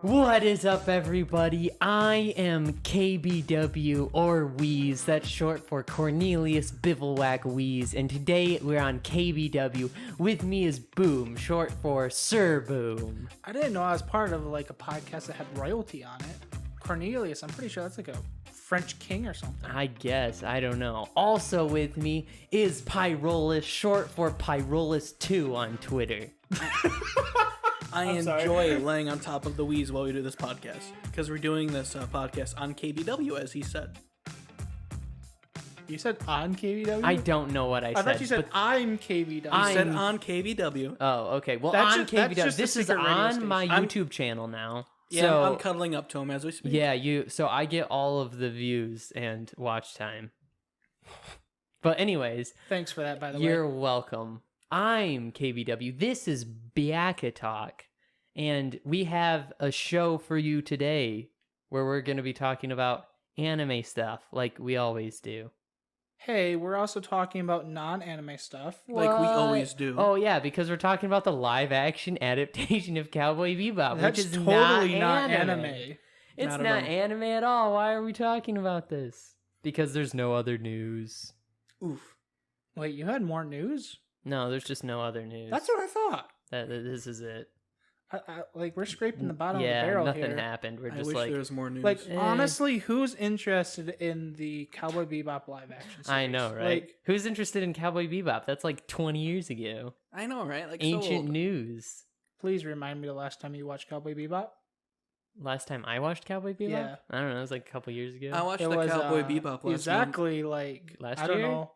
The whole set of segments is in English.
What is up, everybody? I am KBW, or Weez, that's short for Cornelius Bivouac Weez, and today we're on KBW. With me is Boom, short for Sir Boom. I didn't know I was part of like a podcast that had royalty on it. Cornelius, I'm pretty sure that's like a French king or something. I guess, I don't know. Also with me is Pyrolus, short for Pyrolus2 on Twitter. I enjoy laying on top of the Weez while we do this podcast, because we're doing this podcast on KBW, as he said. You said on KBW? I don't know what I said. I thought you said I'm KBW. He said on KBW. Oh, okay. Well, That's on just- that's KBW. just a This is secret radio on station. my YouTube channel now. Yeah, So, I'm cuddling up to him as we speak. yeah, so I get all of the views and watch time. But anyways, Thanks for that, by the you're way. welcome. I'm KBW. This is Baka-Talk. And we have a show for you today where we're going to be talking about anime stuff like we always do. Hey, we're also talking about non-anime stuff. Like we What? always do. Oh, yeah, because we're talking about the live-action adaptation of Cowboy Bebop, That's which is totally not anime. It's Not not at all. anime at all. Why are we talking about this? Because there's no other news. Oof. Wait, you had more news? No, there's just no other news. That's what I thought. This is it. Like, we're scraping the bottom Yeah, of the barrel nothing here. happened. We're I just wish like, there was more news. Like, Eh. honestly, who's interested in the Cowboy Bebop live action series? I know, right? Like, Who's interested in Cowboy Bebop? That's like 20 years ago. I know, right? Like Ancient so news. please remind me the last time you watched Cowboy Bebop. Last time I watched Cowboy Bebop? Yeah. I don't know. It was like a couple years ago. I watched It the was Cowboy Bebop last exactly like Last I don't year? know,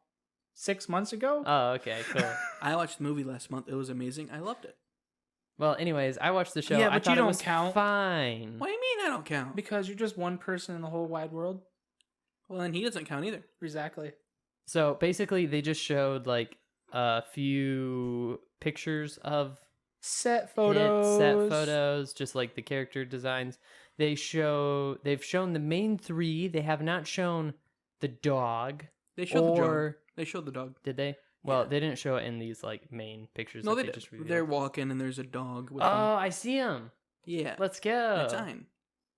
6 months ago. Oh, okay, cool. month. I watched the movie last month. It was amazing. I loved it. Well, anyways, I watched the show. Yeah, I but thought you it don't was count. fine. What do you mean I don't count? Because you're just one person in the whole wide world. Well, then he doesn't count either. Exactly. So basically, they just showed like a few pictures of Set it, photos. set photos, just like the character designs. They've shown the main three. They have not shown the dog. They showed the dog. Or They showed the dog. did they? Well, Yeah. they didn't show it in these like main pictures. No, that they just did. revealed. They're walking and there's a dog with Oh, them. I see him. Yeah. Let's go. It's Ein.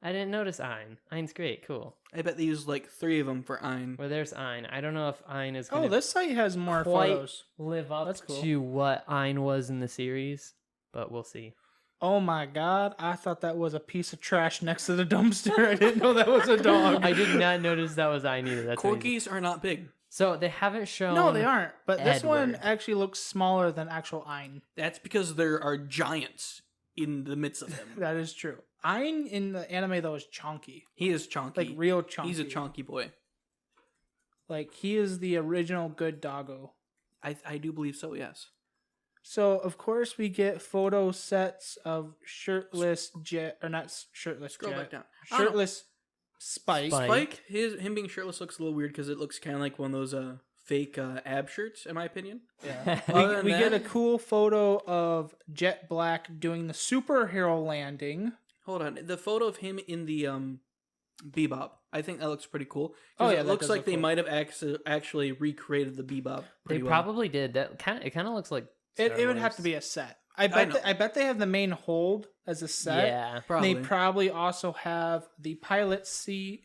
I didn't notice Ein. Ein's great. Cool. I bet they used like 3 of them for Ein. Well, there's Ein. I don't know if Ein is going Oh, this site has more quite photos. live up That's cool. to what Ein was in the series, but we'll see. Oh my god, I thought that was a piece of trash next to the dumpster. I didn't know that was a dog. I did not notice that was Ein either. That's amazing. Corgis are not big. So they haven't shown. No, they aren't. But this one Edward. actually looks smaller than actual Ein. That's because there are giants in the midst of him. That is true. Ein in the anime though is chunky, He is chonky. like real chunky. He's a chonky boy. Like he is the original good doggo. I do believe so, yes. So of course we get photo sets of shirtless Jet, or not shirtless Scroll Jet, back down. I don't know. shirtless Spike. Spike. Him being shirtless looks a little weird because it looks kind of like one of those fake ab shirts, in my opinion. Yeah. Other than we get a that- cool photo of Jet Black doing the superhero landing. Hold on. The photo of him in the Bebop, I think that looks pretty cool. 'Cause Oh, yeah, it that looks does like look they cool. might have actually recreated the Bebop They pretty well. probably did. That it kind of looks like. It Star would have Wars. to be a set. I know. I bet they have the main hold as a set. Yeah. Probably. They probably also have the pilot seat.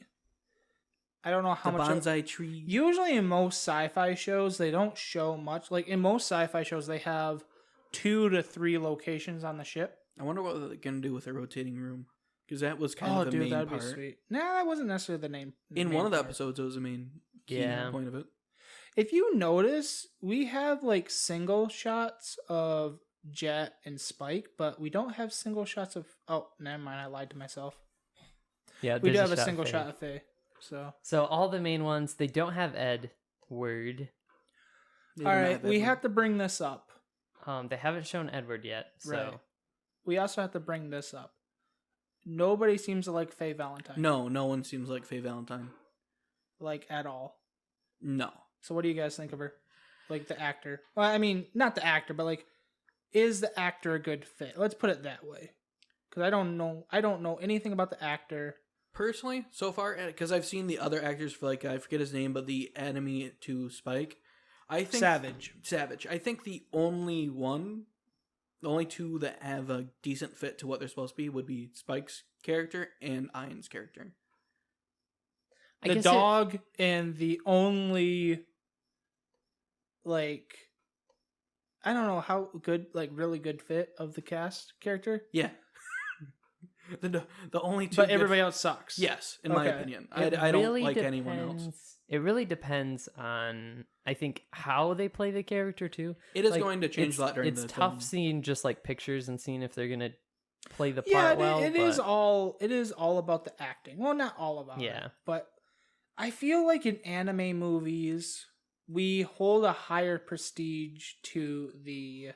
I don't know how the much. bonsai tree. Usually in most sci-fi shows, they don't show much. Like in most sci-fi shows, they have 2 to 3 locations on the ship. I wonder what they're going to do with the rotating room. Because that was kind Oh, of the dude, main that'd part. be sweet. Nah, that wasn't necessarily the name. In main one of the part. episodes, it was the main key Yeah. point of it. If you notice, we have like single shots of Jet and Spike, but we don't have single shots of. Oh, never mind. I lied to myself. Yeah. We do there's have a single Faye. shot of Faye. So, So all the main ones, they don't have Edward. They all do not right, we Edward. have to bring this up. They haven't shown Edward yet. So Right. We also have to bring this up. Nobody seems to like Faye Valentine. No one seems like Faye Valentine. Like at all. No. So what do you guys think of her? Like the actor. Well, I mean, not the actor, but like, is the actor a good fit? Let's put it that way. Because I don't know anything about the actor. Personally, so far, because I've seen the other actors for like I forget his name, but the enemy to Spike, I think Savage. I think the only one The only two that have a decent fit to what they're supposed to be would be Spike's character and Ian's character. The dog and the only, like, I don't know how good, like, really good fit of the cast character. Yeah. the only two. But everybody else sucks. Yes, in my opinion. I don't really like anyone else. It really depends on, I think, how they play the character too. It is going to change a lot during the It's tough film. seeing just like pictures and seeing if they're gonna play the part well. It is all about the acting. Well, not all about it. But I feel like in anime movies, we hold a higher prestige to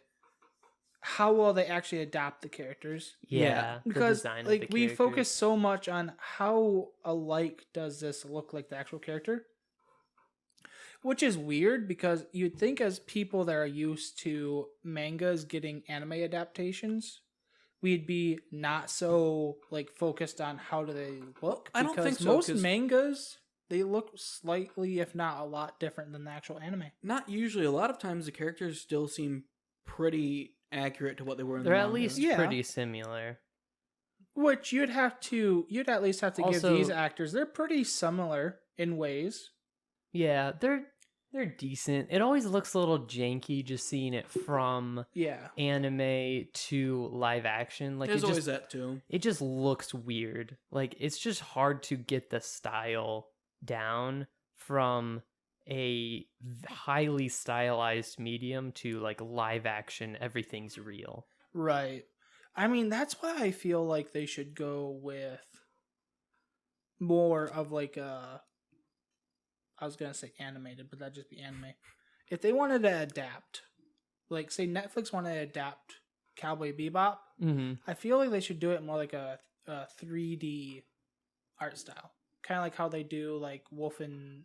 how well they actually adapt the characters. Yeah, because the design like of the we characters. focus so much on how alike does this look like the actual character, which is weird because you'd think as people that are used to mangas getting anime adaptations, we'd be not so like focused on how do they look. I don't think so, most mangas, they look slightly, if not a lot, different than the actual anime. Not usually. A lot of times the characters still seem pretty accurate to what they were in the They're manga. at least pretty similar. Which you'd at least have to Also, give these actors. They're pretty similar in ways. Yeah, they're decent. It always looks a little janky just seeing it from anime to live action. Like there's always that too. It just looks weird. Like it's just hard to get the style down from a highly stylized medium to like live action. Everything's real. Right. I mean, that's why I feel like they should go with more of like I was gonna say animated, but that'd just be anime. If they wanted to adapt, like say Netflix wanted to adapt Cowboy Bebop, I feel like they should do it more like a 3D art style, kind of like how they do like Wolfenstein.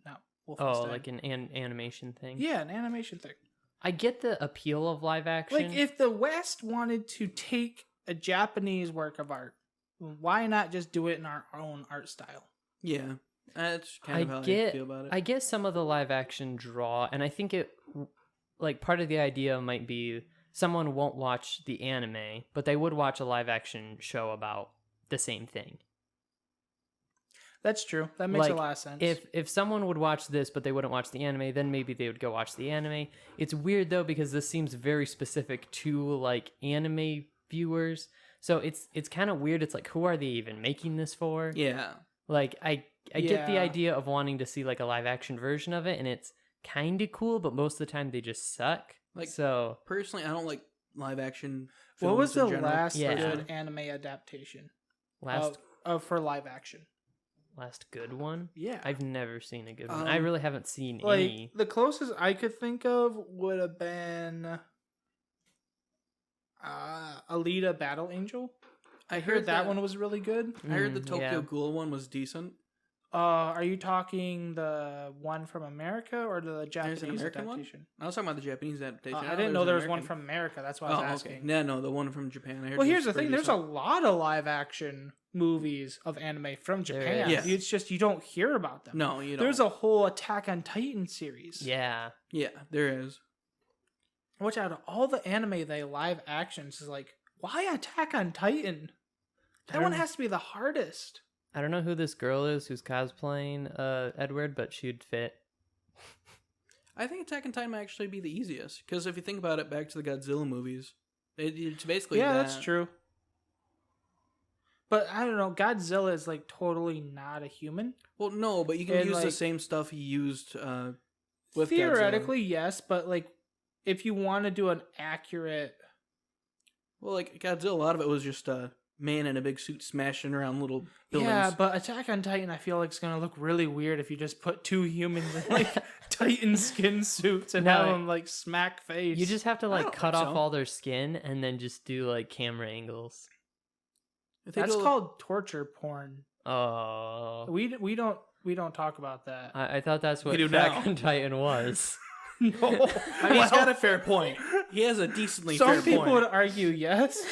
Oh, like an animation thing. Yeah, an animation thing. I get the appeal of live action. Like if the West wanted to take a Japanese work of art, why not just do it in our own art style? Yeah. That's kind of how I feel about it. I get some of the live action draw, and I think it, like, part of the idea might be someone won't watch the anime, but they would watch a live action show about the same thing. That's true. That makes a lot of sense. If someone would watch this, but they wouldn't watch the anime, then maybe they would go watch the anime. It's weird, though, because this seems very specific to, like, anime viewers. So it's kind of weird. It's like, who are they even making this for? Yeah. Like, I get the idea of wanting to see like a live action version of it, and it's kind of cool, but most of the time they just suck. Like, so personally, I don't like live action films. What was the in general. last good anime adaptation? For live action. Last good one? Yeah. I've never seen a good one. I really haven't seen like, any. The closest I could think of would have been Alita Battle Angel. I heard that one was really good. I heard the Tokyo Ghoul one was decent. Are you talking the one from America or the Japanese adaptation? One? I was talking about the Japanese adaptation. I didn't know there was one from America. That's why I was asking. Okay. No, the one from Japan. I heard here's the thing. There's a lot of live action movies of anime from Japan. Yeah. It's just you don't hear about them. No, you don't. There's a whole Attack on Titan series. Yeah. Yeah, there is. Which out of all the anime they live actions is like, why Attack on Titan? That one has to be the hardest. I don't know who this girl is who's cosplaying Edward, but she'd fit. I think Attack on Titan might actually be the easiest. Because if you think about it, back to the Godzilla movies, it's basically that's true. But I don't know, Godzilla is like totally not a human. Well, no, but you can use the same stuff he used with theoretically, Godzilla. yes, but like if you want to do an accurate... Well, like Godzilla, a lot of it was just man in a big suit smashing around little buildings. Yeah, but Attack on Titan, I feel like it's gonna look really weird if you just put two humans in like Titan skin suits and have them like smack face. You just have to like cut off all their skin and then just do like camera angles. That's called torture porn. Oh, we don't talk about that. I thought that's what Attack on Titan was. No, I mean, he's got a fair point. He has a decently fair point. Some people would argue yes.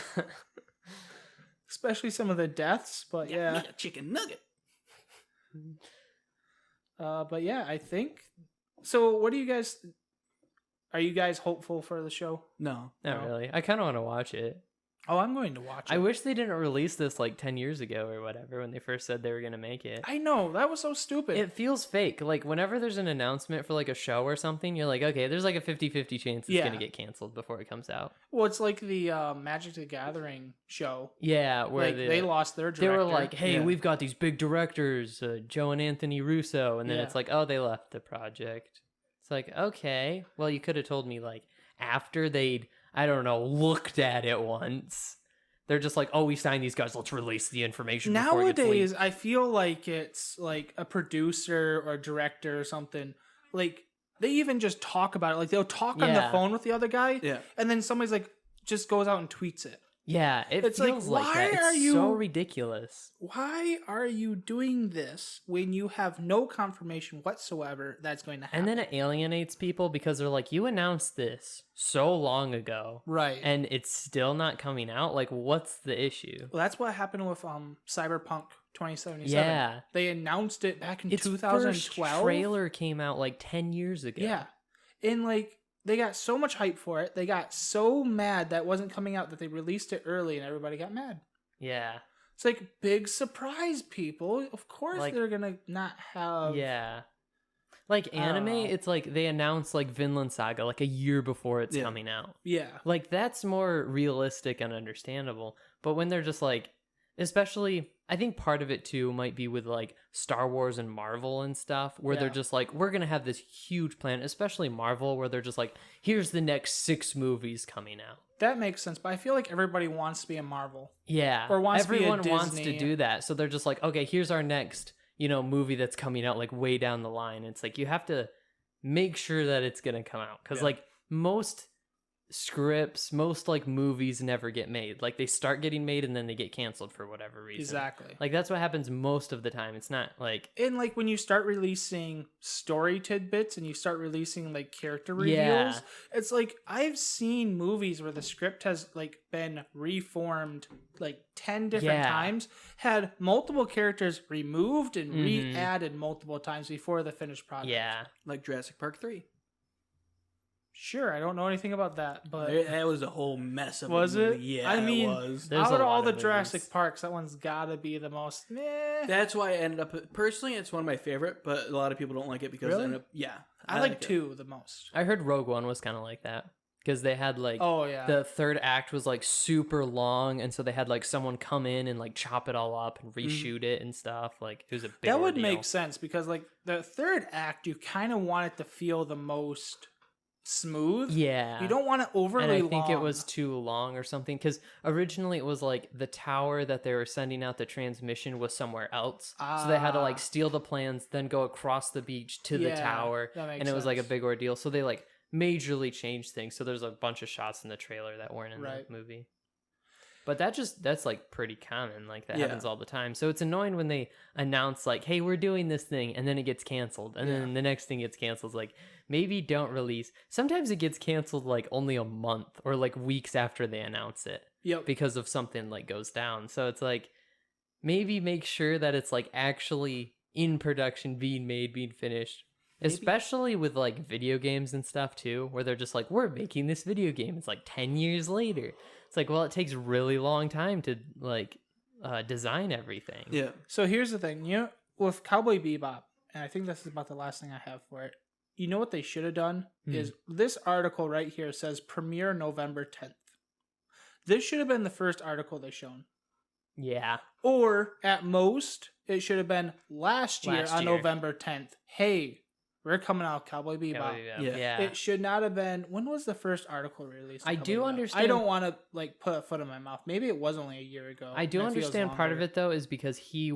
Especially some of the deaths, but yeah. Me a chicken nugget. But yeah, I think so. What do you guys? Are you guys hopeful for the show? No. Not really. I kind of want to watch it. Oh, I'm going to watch it. I wish they didn't release this like 10 years ago or whatever when they first said they were going to make it. I know. That was so stupid. It feels fake. Like, whenever there's an announcement for like a show or something, you're like, okay, there's like a 50-50 chance it's going to get canceled before it comes out. Well, it's like the Magic the Gathering show. Yeah, where Like, they lost their director. They were like, hey, we've got these big directors, Joe and Anthony Russo. And then it's like, oh, they left the project. It's like, okay, well, you could have told me like after they'd, I don't know, looked at it once. They're just like, oh, we signed these guys. Let's release the information. Nowadays, I feel like it's like a producer or a director or something. Like, they even just talk about it. Like, they'll talk on the phone with the other guy. Yeah. And then somebody's like, just goes out and tweets it. Yeah, it's feels like, like why that. are It's you so ridiculous. Why are you doing this when you have no confirmation whatsoever that's going to happen? And then it alienates people because they're like, you announced this so long ago. Right. And it's still not coming out. Like, what's the issue? Well, that's what happened with Cyberpunk 2077. Yeah. They announced it back in Its 2012. first trailer came out like 10 years ago. Yeah. And like, they got so much hype for it. They got so mad that it wasn't coming out that they released it early and everybody got mad. Yeah. It's like, big surprise, people. Of course Like, they're going to not have... Yeah. Like anime, it's like they announced like Vinland Saga like a year before it's coming out. Yeah. Like that's more realistic and understandable. But when they're just like, especially, I think part of it too might be with like Star Wars and Marvel and stuff, where they're just like, we're going to have this huge plan, especially Marvel, where they're just like, here's the next 6 movies coming out. That makes sense, but I feel like everybody wants to be a Marvel. Yeah. Or wants Everyone to be a wants Disney. to do that. So they're just like, okay, here's our next, movie that's coming out like way down the line. It's like, you have to make sure that it's going to come out. Because like most scripts, most like movies never get made. Like they start getting made and then they get canceled for whatever reason. Exactly. Like that's what happens most of the time. It's not like... And like when you start releasing story tidbits and you start releasing like character reveals, it's like I've seen movies where the script has like been reformed like 10 different times, had multiple characters removed and re-added multiple times before the finished product. Yeah. Like Jurassic Park 3. Sure, I don't know anything about that, but that was a whole mess of was a movie. it? Yeah, I mean, it was. There's out a of lot all of the movies. Jurassic Parks, that one's gotta be the most meh. That's why I ended up personally. It's one of my favorite, but a lot of people don't like it because Really? I ended up, I like it. 2 the most. I heard Rogue One was kind of like that. Because they had like... Oh, yeah. The third act was like super long, and so they had like someone come in and like chop it all up and reshoot it and stuff. Like it was a big That would ordeal. make sense because like the third act, you kind of want it to feel the most smooth. Yeah. You don't want it overly and I long. think it was too long or something, because originally it was like the tower that they were sending out the transmission was somewhere else. So they had to like steal the plans, then go across the beach to the tower, that makes and it was like a sense. big ordeal. So they like majorly changed things. So there's a bunch of shots in the trailer that weren't in the movie. But that's like pretty common. Like that happens all the time. So it's annoying when they announce like, hey, we're doing this thing, and then it gets canceled. And then the next thing gets canceled. It's like, maybe don't release. Sometimes it gets canceled like only a month or like weeks after they announce it. Yep. Because of something like goes down. So it's like, maybe make sure that it's like actually in production, being made, being finished. Maybe. Especially with like video games and stuff too, where they're just like, we're making this video game. It's like 10 years later. It's like, well, it takes really long time to like design everything. Yeah. So here's the thing, with Cowboy Bebop, and I think this is about the last thing I have for it. You know what they should have done is this article right here says premiere November 10th. This should have been the first article they shown. Yeah. Or at most, it should have been last year on November 10th. Hey, we're coming out with Cowboy Bebop. Yeah. It should not have been. When was the first article released? I do understand. I don't want to like put a foot in my mouth. Maybe it was only a year ago. I do understand part of it though is because he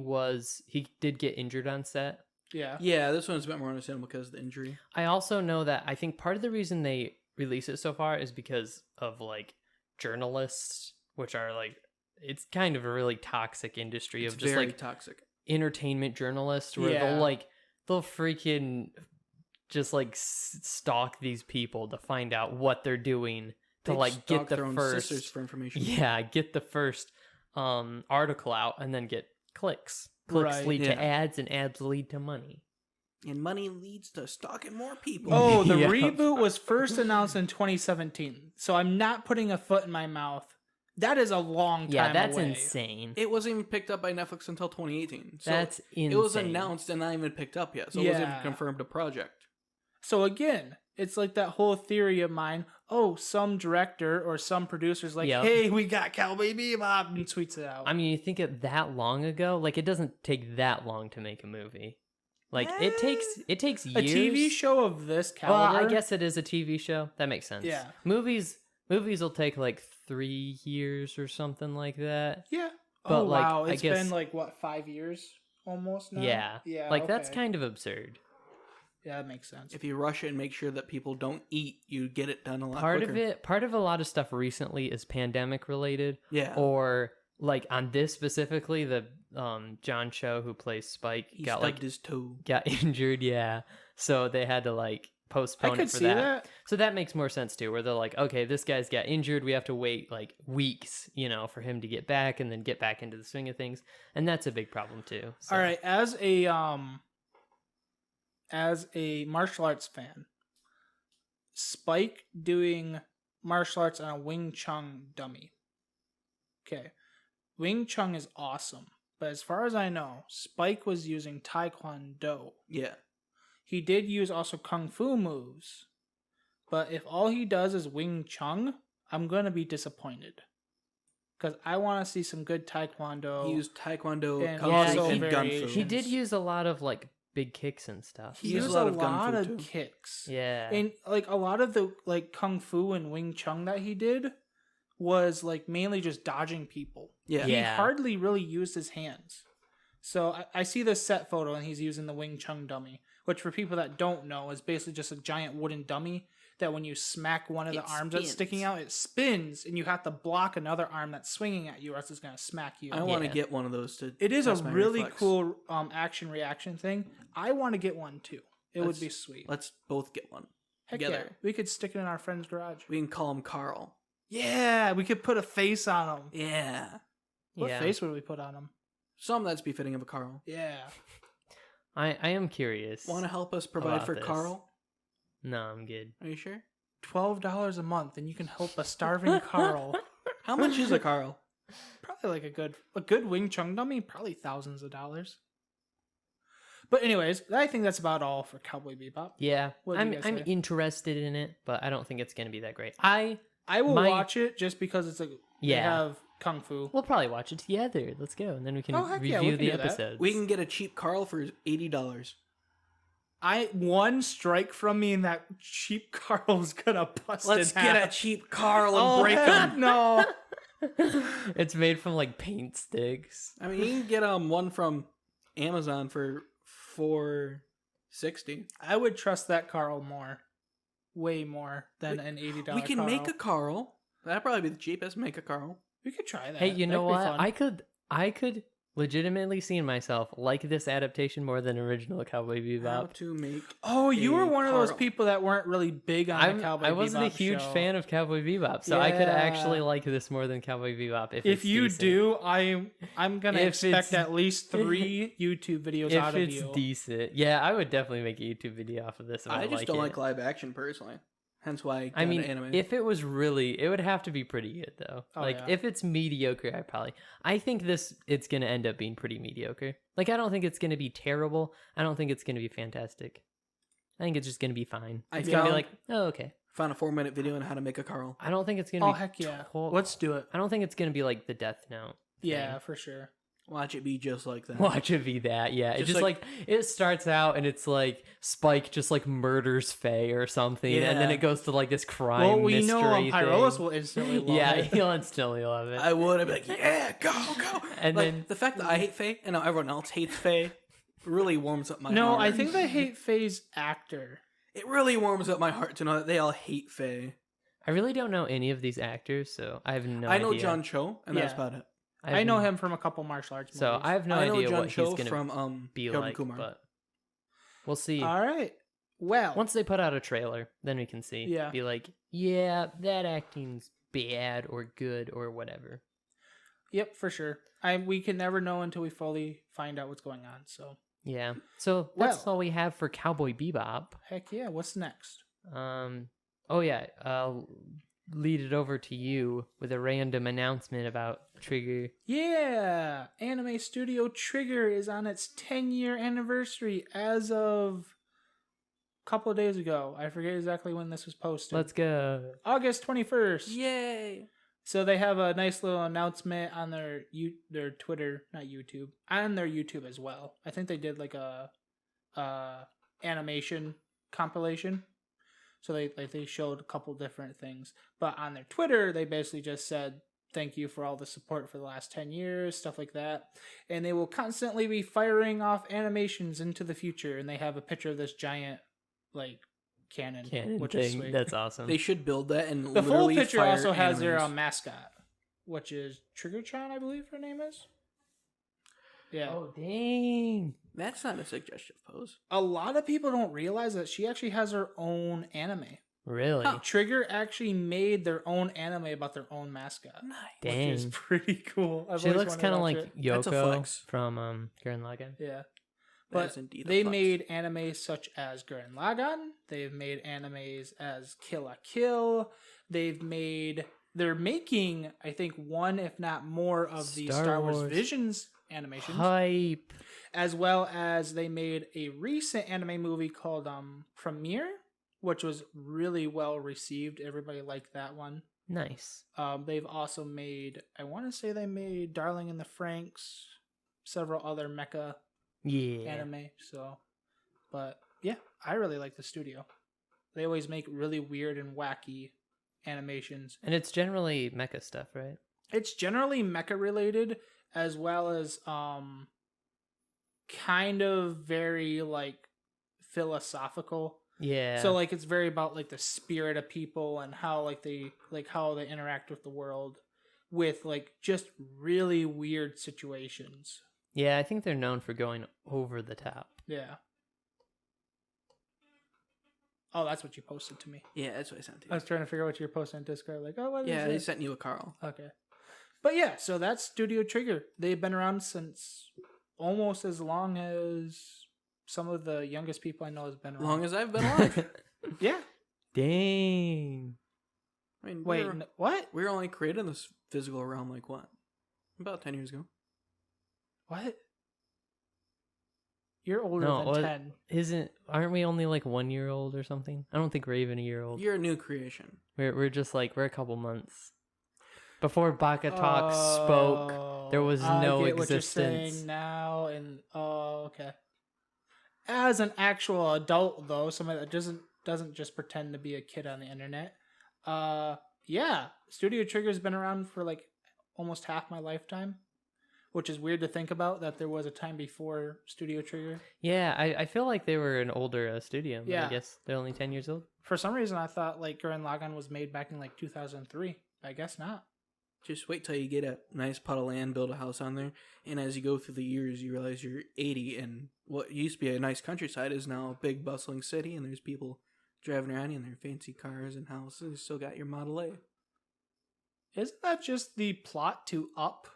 did get injured on set. Yeah. Yeah, this one's a bit more understandable because of the injury. I also know that I think part of the reason they release it so far is because of like journalists, which are like, it's kind of a really toxic industry of just like toxic entertainment journalists where they'll freaking just like stalk these people to find out what they're doing to like get the first for information. Yeah, get the first article out and then get clicks. Clicks lead to ads, and ads lead to money. And money leads to stalking more people. Oh, the Yeah. reboot was first announced in 2017. So I'm not putting a foot in my mouth. That is a long time Yeah, that's away. insane. It wasn't even picked up by Netflix until 2018. So That's insane. It was announced and not even picked up yet. So it wasn't even Yeah. confirmed a project. So again, it's like that whole theory of mine. Oh, some director or some producer's like, Yep. hey, we got Cowboy Bebop, and tweets it out. I mean, you think it that long ago? Like, it doesn't take that long to make a movie. Like, it takes years. a TV show of this Well, caliber. I guess it is a TV show. That makes sense. Yeah. Movies will take like 3 years or something like that. Yeah. But, oh like, wow, I it's guess- been like what, 5 years almost now. Yeah. Yeah. Like, that's okay. kind of absurd. Yeah, that makes sense. If you rush it and make sure that people don't eat, you get it done a lot Part quicker. of a lot of stuff recently is pandemic related. Yeah. Or like on this specifically, the John Cho who plays Spike He got stubbed his toe. injured. Yeah. So they had to like postpone I it could for see that. that. So that makes more sense too, where they're like, okay, this guy's got injured. We have to wait like weeks, for him to get back and then get back into the swing of things. And that's a big problem too. So. All right, as a martial arts fan, Spike doing martial arts on a Wing Chun dummy. Okay. Wing Chun is awesome, but as far as I know, Spike was using Taekwondo. Yeah. He did use also Kung Fu moves, but if all he does is Wing Chun, I'm going to be disappointed. Because I want to see some good Taekwondo. He used Taekwondo, And Kung also Fu, and Gun Fu. variations. He did use a lot of like big kicks and stuff. He He used used a lot a of gun lot fu, of too. kicks. Yeah. And like a lot of the like Kung Fu and Wing Chun that he did was like mainly just dodging people. Yeah. He Yeah. hardly really used his hands. So I see this set photo and he's using the Wing Chun dummy, which for people that don't know is basically just a giant wooden dummy that when you smack one of the It arms that's spins. sticking out, it spins and you have to block another arm that's swinging at you or else it's going to smack you. I want to Yeah. get one of those to. It is a test my really reflex. cool action reaction thing. I want to get one too. It would Let's- be sweet. Let's both get one Heck together. yeah. We could stick it in our friend's garage. We can call him Carl. Yeah, we could put a face on him. Yeah. What Yeah. face would we put on him? Some that's befitting of a Carl. Yeah. I am curious. Want to help us provide About for this. Carl? No, I'm good. Are you sure? $12 a month and you can help a starving Carl. How much is a Carl? Probably like a good Wing Chun dummy, probably thousands of dollars. But anyways, I think that's about all for Cowboy Bebop. Yeah, What do you I'm guys say? interested in it, but I don't think it's gonna be that great. I I will My- watch it just because it's they Yeah. have Kung Fu. we'll probably watch it together. Let's go, and then we can Oh, heck yeah, review we can the do that. episodes. We can get a cheap Carl for $80. One strike from me and that cheap Carl's gonna bust Let's in get half. a cheap Carl and Oh, break heck him. no. It's made from like paint sticks. I mean, you can get one from Amazon for $4.60. I would trust that Carl more. Way more than an $80 We can Carl. make a Carl. That'd probably be the cheapest. Make a Carl. We could try that. Hey, you know That'd be what? fun. I could legitimately see myself like this adaptation more than original Cowboy How Bebop. to make? Oh, you a were one of those Carl. people that weren't really big on the Cowboy Bebop I wasn't a huge show. fan of Cowboy Bebop, so I could actually Yeah. like this more than Cowboy Bebop if If it's you decent. do, I'm gonna If expect it's- at least 3 YouTube videos If out of it's you. decent, yeah, I would definitely make a YouTube video off of this. If I just like don't it. like live action personally. Hence why I got I mean, into anime. if it was really, it would have to be pretty good though. Oh, like yeah. if it's mediocre, I think it's gonna end up being pretty mediocre. Like I don't think it's gonna be terrible. I don't think it's gonna be fantastic. I think it's just gonna be fine. I It's gonna be found- like, oh okay. Found a 4-minute video on how to make a Carl. I don't think it's gonna Oh be. heck yeah! to- Let's do it. I don't think it's gonna be like the Death Note. Yeah, thing. for sure. Watch it be just like that. Watch it be that, yeah. It Just just like- like it starts out and it's like Spike just like murders Faye or something, and then Yeah. it goes to like this crime Well, we mystery know Pyrolis thing. will instantly love Yeah, it. he'll instantly love it. I would have been like, yeah, go. And Like, then the fact that I hate Faye and now everyone else hates Faye really warms up my No, heart. I think they hate Faye's actor. it really warms up my heart to know that they all hate Faye. I really don't know any of these actors, so I have no idea. I know John Cho, and that's Yeah. about it. have I know n- him from a couple martial arts movies. So I have no I know idea John what Cho he's gonna from be Harold like, Kumar. but we'll see. All right. Well, Once they put out a trailer, then we can see. Yeah. Be like, yeah, that acting's bad or good or whatever. yep, for sure. We can never know until we fully find out what's going on. So Yeah. So that's all we have for Cowboy Bebop. Heck yeah. What's next? Oh yeah. I'll lead it over to you with a random announcement about Trigger. Yeah. Anime Studio Trigger is on its 10-year anniversary as of a couple of days ago. I forget exactly when this was posted. Let's go. August 21st. Yay! So they have a nice little announcement on their Twitter, not YouTube, on their YouTube as well. I think they did like a animation compilation. So they showed a couple different things. But on their Twitter, they basically just said, thank you for all the support for the last 10 years, stuff like that. And they will constantly be firing off animations into the future. And they have a picture of this giant, like, cannon which thing. is sweet. That's awesome. They should build that and the full literally picture fire also has their animes. mascot, which is Triggertron, I believe her name is. Yeah. Oh dang. That's not a suggestive pose. A lot of people don't realize that she actually has her own anime. Really? Trigger actually made their own anime about their own mascot. Nice. Dang. Which is pretty cool. She looks kind of like That's a Yoko flex. from Gurren Lagann. Yeah. That But is indeed a they flex. made animes such as Gurren Lagann. They've made animes as Kill la Kill. They're making, I think, one, if not more, of the Star Wars Visions animations. Hype. As well as they made a recent anime movie called Premiere, which was really well received. Everybody liked that one. Nice. They've also made, I want to say they made Darling in the Franxx, several other mecha anime. So, but yeah, I really like the studio. They always make really weird and wacky animations. And it's generally mecha stuff, right? It's generally mecha related, as well as kind of very like philosophical. Yeah. So like it's very about like the spirit of people and how how they interact with the world with like just really weird situations. Yeah, I think they're known for going over the top. Yeah. Oh, that's what you posted to me. Yeah, that's what I sent to you. I was trying to figure out what you were posting on Discord. Like, oh, what is Yeah, this? they sent you a Carl. Okay. But yeah, so that's Studio Trigger. They've been around since almost as long as some of the youngest people I know has been around. Long as I've been alive. Yeah. Dang. I mean, Wait, what? we were only created in this physical realm like what? About 10 years ago. What? You're older No, than 10. Aren't we only like 1 year old or something? I don't think we're even a year old. You're a new creation. We're just like, we're a couple months. Before Baka-Talk spoke, there was no I get what you're existence. saying now, and okay. As an actual adult, though, somebody that doesn't just pretend to be a kid on the internet. Yeah, Studio Trigger's been around for like almost half my lifetime, which is weird to think about that there was a time before Studio Trigger. Yeah, I feel like they were an older studio. But Yeah. I guess they're only 10 years old. For some reason, I thought like Gurren Lagann was made back in like 2003. I guess not. Just wait till you get a nice plot of land, build a house on there, and as you go through the years, you realize you're 80, and what used to be a nice countryside is now a big bustling city, and there's people driving around in their fancy cars and houses. You still got your Model A. Isn't that just the plot to Up?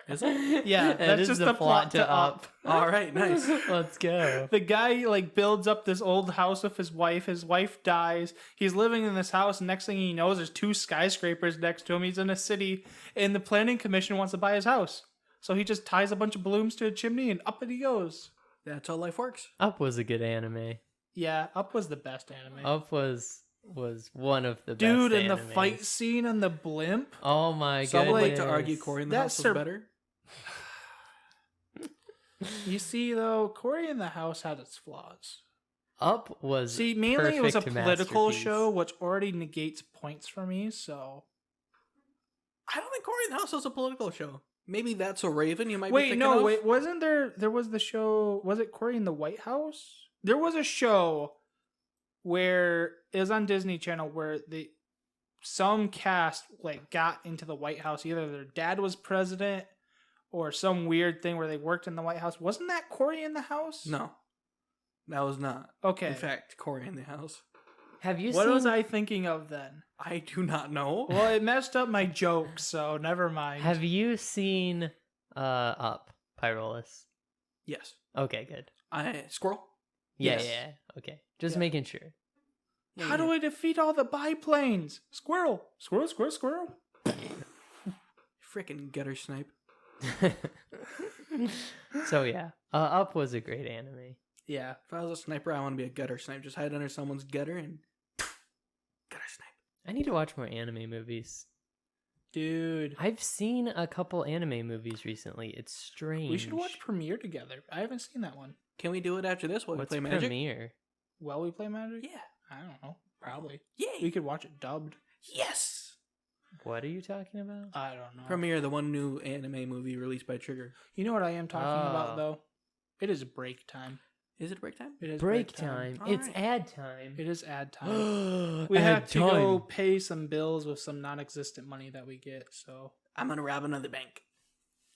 Is it? Yeah, That that's is just the the plot to Up. All right, nice. Let's go. The guy like builds up this old house with his wife. His wife dies. He's living in this house. And next thing he knows, there's 2 skyscrapers next to him. He's in a city, and the planning commission wants to buy his house. So he just ties a bunch of balloons to a chimney, and up he goes. That's how life works. Up was a good anime. Yeah, Up was the best anime. Up was one of the Dude, best and the animes. fight scene on the blimp. Oh my Some goodness. would like to argue Corey in the That's House was better. You see, though, Cory in the House had its flaws. Up was See, mainly it was a perfect political masterpiece. show, which already negates points for me. So I don't think Corey in the House was a political show. Maybe That's a Raven you might be wait, thinking no, of. wait, wasn't there was the show? Was it Cory in the White House? There was a show where it was on Disney Channel where some cast like got into the White House. Either their dad was president or some weird thing where they worked in the White House. Wasn't that Cory in the House? No, that was not. Okay. In fact, Corey in the House. Have you What seen was I thinking of then? I do not know. Well, it messed up my joke, so never mind. Have you seen Up, Pyrolus? Yes. Okay, good. Squirrel? Yeah, Yes. yeah. Okay. Just Yeah. making sure. How do I defeat all the biplanes? Squirrel. Squirrel, squirrel, squirrel. Freaking gutter snipe. So yeah, Up was a great anime. Yeah. If I was a sniper, I want to be a gutter snipe. Just hide under someone's gutter and gutter snipe. I need to watch more anime movies. Dude. I've seen a couple anime movies recently. It's strange. We should watch Premiere together. I haven't seen that one. Can we do it after this while we What's play Magic? Premiere? While we play Magic? Yeah. I don't know. Probably. Yay. We could watch it dubbed. Yes. What are you talking about? I don't know. Premiere, the one new anime movie released by Trigger. You know what I am talking about, Oh. though? It is break time. Is it break time? It is Break time. All It's right. ad time. It is ad time. We Ad have to go time. pay some bills with some non-existent money that we get, so... I'm going to rob another bank.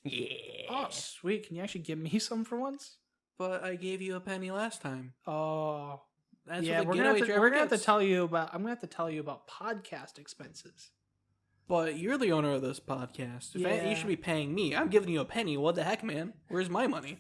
Yeah. Oh, sweet. Can you actually give me some for once? But I gave you a penny last time. Oh... That's yeah, what the we're getaway gonna driver have to gets. tell you about. I'm gonna have to tell you about podcast expenses. But you're the owner of this podcast. Yeah. You should be paying me. I'm giving you a penny. What the heck, man? Where's my money?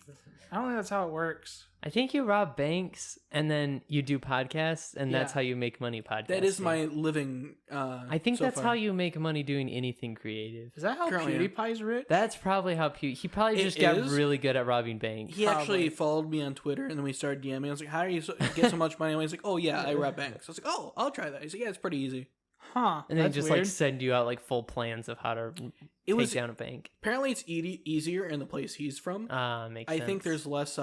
I don't think that's how it works. I think you rob banks and then you do podcasts, and that's Yeah. how you make money podcasting. That is my living. I think so that's far. how you make money doing anything creative. Is that how Currently, yeah. PewDiePie's rich? That's probably how he probably It just got is. really good at robbing banks. He actually Probably. followed me on Twitter, and then we started DMing. I was like, "How do you get so much money?" And he's like, "Oh yeah, I rob banks." I was like, "Oh, I'll try that." He's like, "Yeah, it's pretty easy." Huh? And then that's just weird. like send you out like full plans of how to take was- down a bank. Apparently, it's easier in the place he's from. Makes I sense. think there's less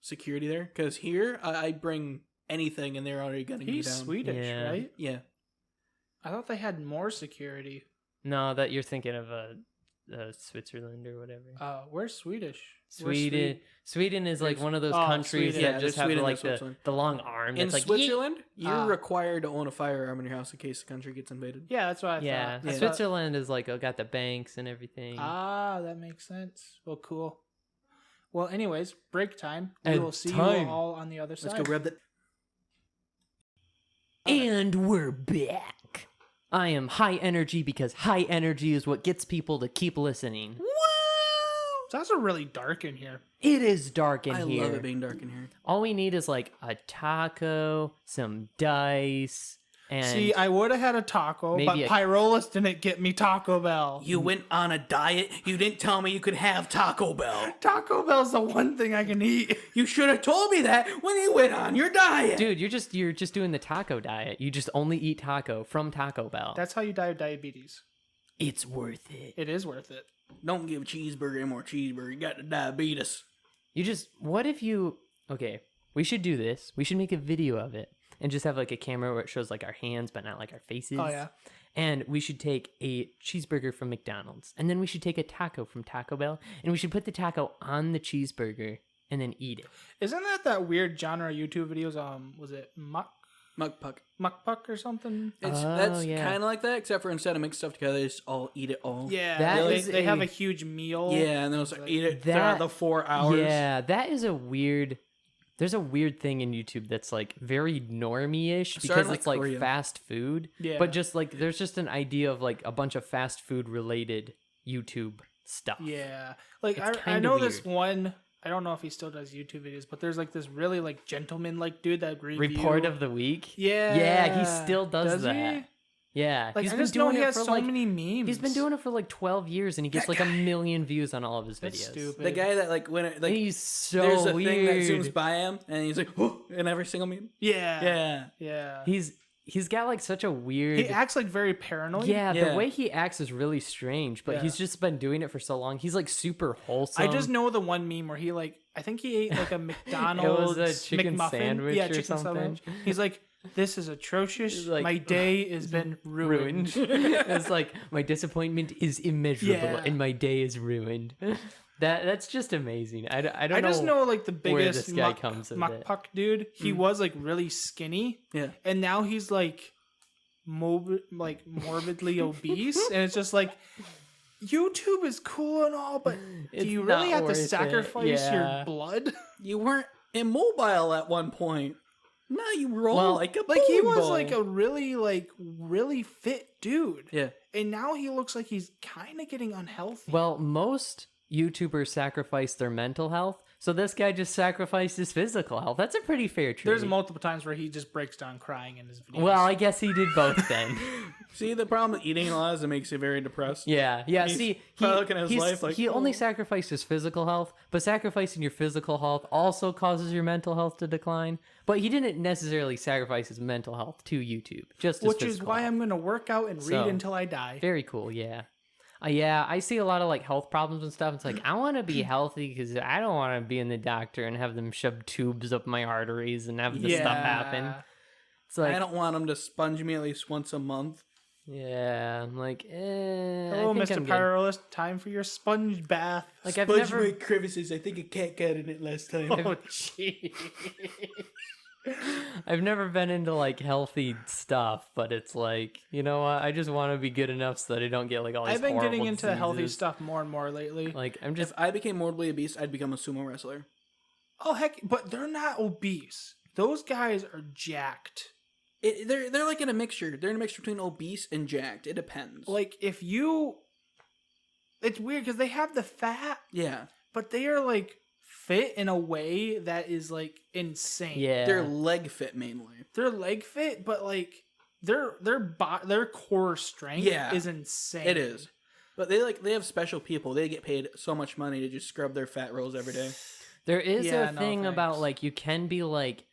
security there because here I bring anything, and they're already gunning me He's down. Swedish, Yeah. right? Yeah, I thought they had more security. No, that you're thinking of Switzerland or whatever. Where's Swedish? Where's Sweden is like There's- one of those oh, countries Sweden. Yeah, that there's just have Sweden and like Switzerland. the long arm. in That's like Switzerland, you're Ah. required to own a firearm in your house in case the country gets invaded. Yeah, that's what I Yeah, thought. I thought- Switzerland is like got the banks and everything. Ah, that makes sense. Well, cool. Well, anyways, break time. We And will see time. you all on the other side. Let's go rub that. And we're back. I am high energy because high energy is what gets people to keep listening. It's also really dark in here. It is dark in I here. love it being dark in here. All we need is like a taco, some dice, and See, I would have had a taco, but maybe a- Pyrolis didn't get me Taco Bell. You went on a diet. You didn't tell me you could have Taco Bell. Taco Bell's the one thing I can eat. You should have told me that when you went on your diet. dude, you're just doing the taco diet. You just only eat taco from Taco Bell. That's how you die of diabetes. It's worth it. It is worth it. Don't give a cheeseburger any more cheeseburger. You got the diabetes. What if you, okay, we should do this. We should make a video of it and just have like a camera where it shows like our hands, but not like our faces. Oh, yeah. And we should take a cheeseburger from McDonald's, and then we should take a taco from Taco Bell, and we should put the taco on the cheeseburger and then eat it. Isn't that weird genre of YouTube videos? Was it Mukpuck. Mukpuck or something? That's yeah. kind of like that, except for instead of mix stuff together, they just all eat it all. Yeah, That they, is they have a- a huge meal. Yeah, and then it's like eat it That- throughout the 4 hours. Yeah, that is a weird. There's a weird thing in YouTube that's like very normie-ish Started because like it's like Korea. fast food. Yeah. But just like there's just an idea of like a bunch of fast food related YouTube stuff. Yeah. Like It's I kinda know this weird. one. I don't know if he still does YouTube videos, but there's like this really like gentleman like dude that review. Report of the week. Yeah. Yeah, he still does that. He? Yeah, Like he's I been just know doing he it has for so like many memes. he's been doing it for like 12 years, and he gets like a million views on all of his videos. That's stupid. The guy that like when it like He's so there's a weird. thing that zooms by him and he's like whoa, in every single meme. Yeah. Yeah. Yeah. He's got like such a weird. He acts like very paranoid. Yeah, Yeah. the way he acts is really strange, but Yeah. he's just been doing it for so long. He's like super wholesome. I just know the one meme where he like I think he ate like a McDonald's chicken McMuffin. sandwich yeah, or chicken something. sandwich. He's like, this is atrocious. He's like, My day has been ruined. It's like my disappointment is immeasurable, Yeah. and my day is ruined. That's just amazing. I don't I know. just know like the where biggest this guy comes with it. Mukpuck dude. He was like really skinny, Yeah. and now he's like morbidly obese, and it's just like YouTube is cool and all, but It's do you really not have to worth it. sacrifice Yeah. your blood? You weren't immobile at one point. Now you roll Well, like a Like he bowling was ball. like a really fit dude. Yeah. And now he looks like he's kind of getting unhealthy. Well, most YouTubers sacrifice their mental health So this guy just sacrificed his physical health. That's a pretty fair trade. There's multiple times where he just breaks down crying in his videos. Well, I guess he did both then. See, the problem with eating a lot is it makes you very depressed. Yeah. He's probably looking at his life like, he only sacrificed his physical health, but sacrificing your physical health also causes your mental health to decline. But he didn't necessarily sacrifice his mental health to YouTube, just his which is physical why health. I'm going to work out and read until I die. Very cool, yeah. Yeah, I see a lot of like health problems and stuff. It's like, I want to be healthy because I don't want to be in the doctor and have them shove tubes up my arteries and have this stuff happen. It's like, I don't want them to sponge me at least once a month. Yeah, I'm like, hello, I think Mr. I'm good. Pyrolist. Time for your sponge bath. Like, I've Sponge never... my crevices. I think a cat got in it last time. Oh, jeez. I've never been into like healthy stuff, but it's like, you know what? I just want to be good enough so that I don't get like all these I've been horrible getting into healthy diseases. stuff more and more lately. Like, I'm just... If I became morbidly obese, I'd become a sumo wrestler. Oh, heck. But they're not obese. Those guys are jacked. They're like in a mixture. They're in a mixture between obese and jacked. It depends. Like, if you... It's weird because they have the fat, yeah. but they are like fit in a way that is like insane. Yeah. They're leg fit mainly. They're leg fit, but like their core strength is insane. It is. But they have special people. They get paid so much money to just scrub their fat rolls every day. There is Yeah, a no thing about thanks. like you can be like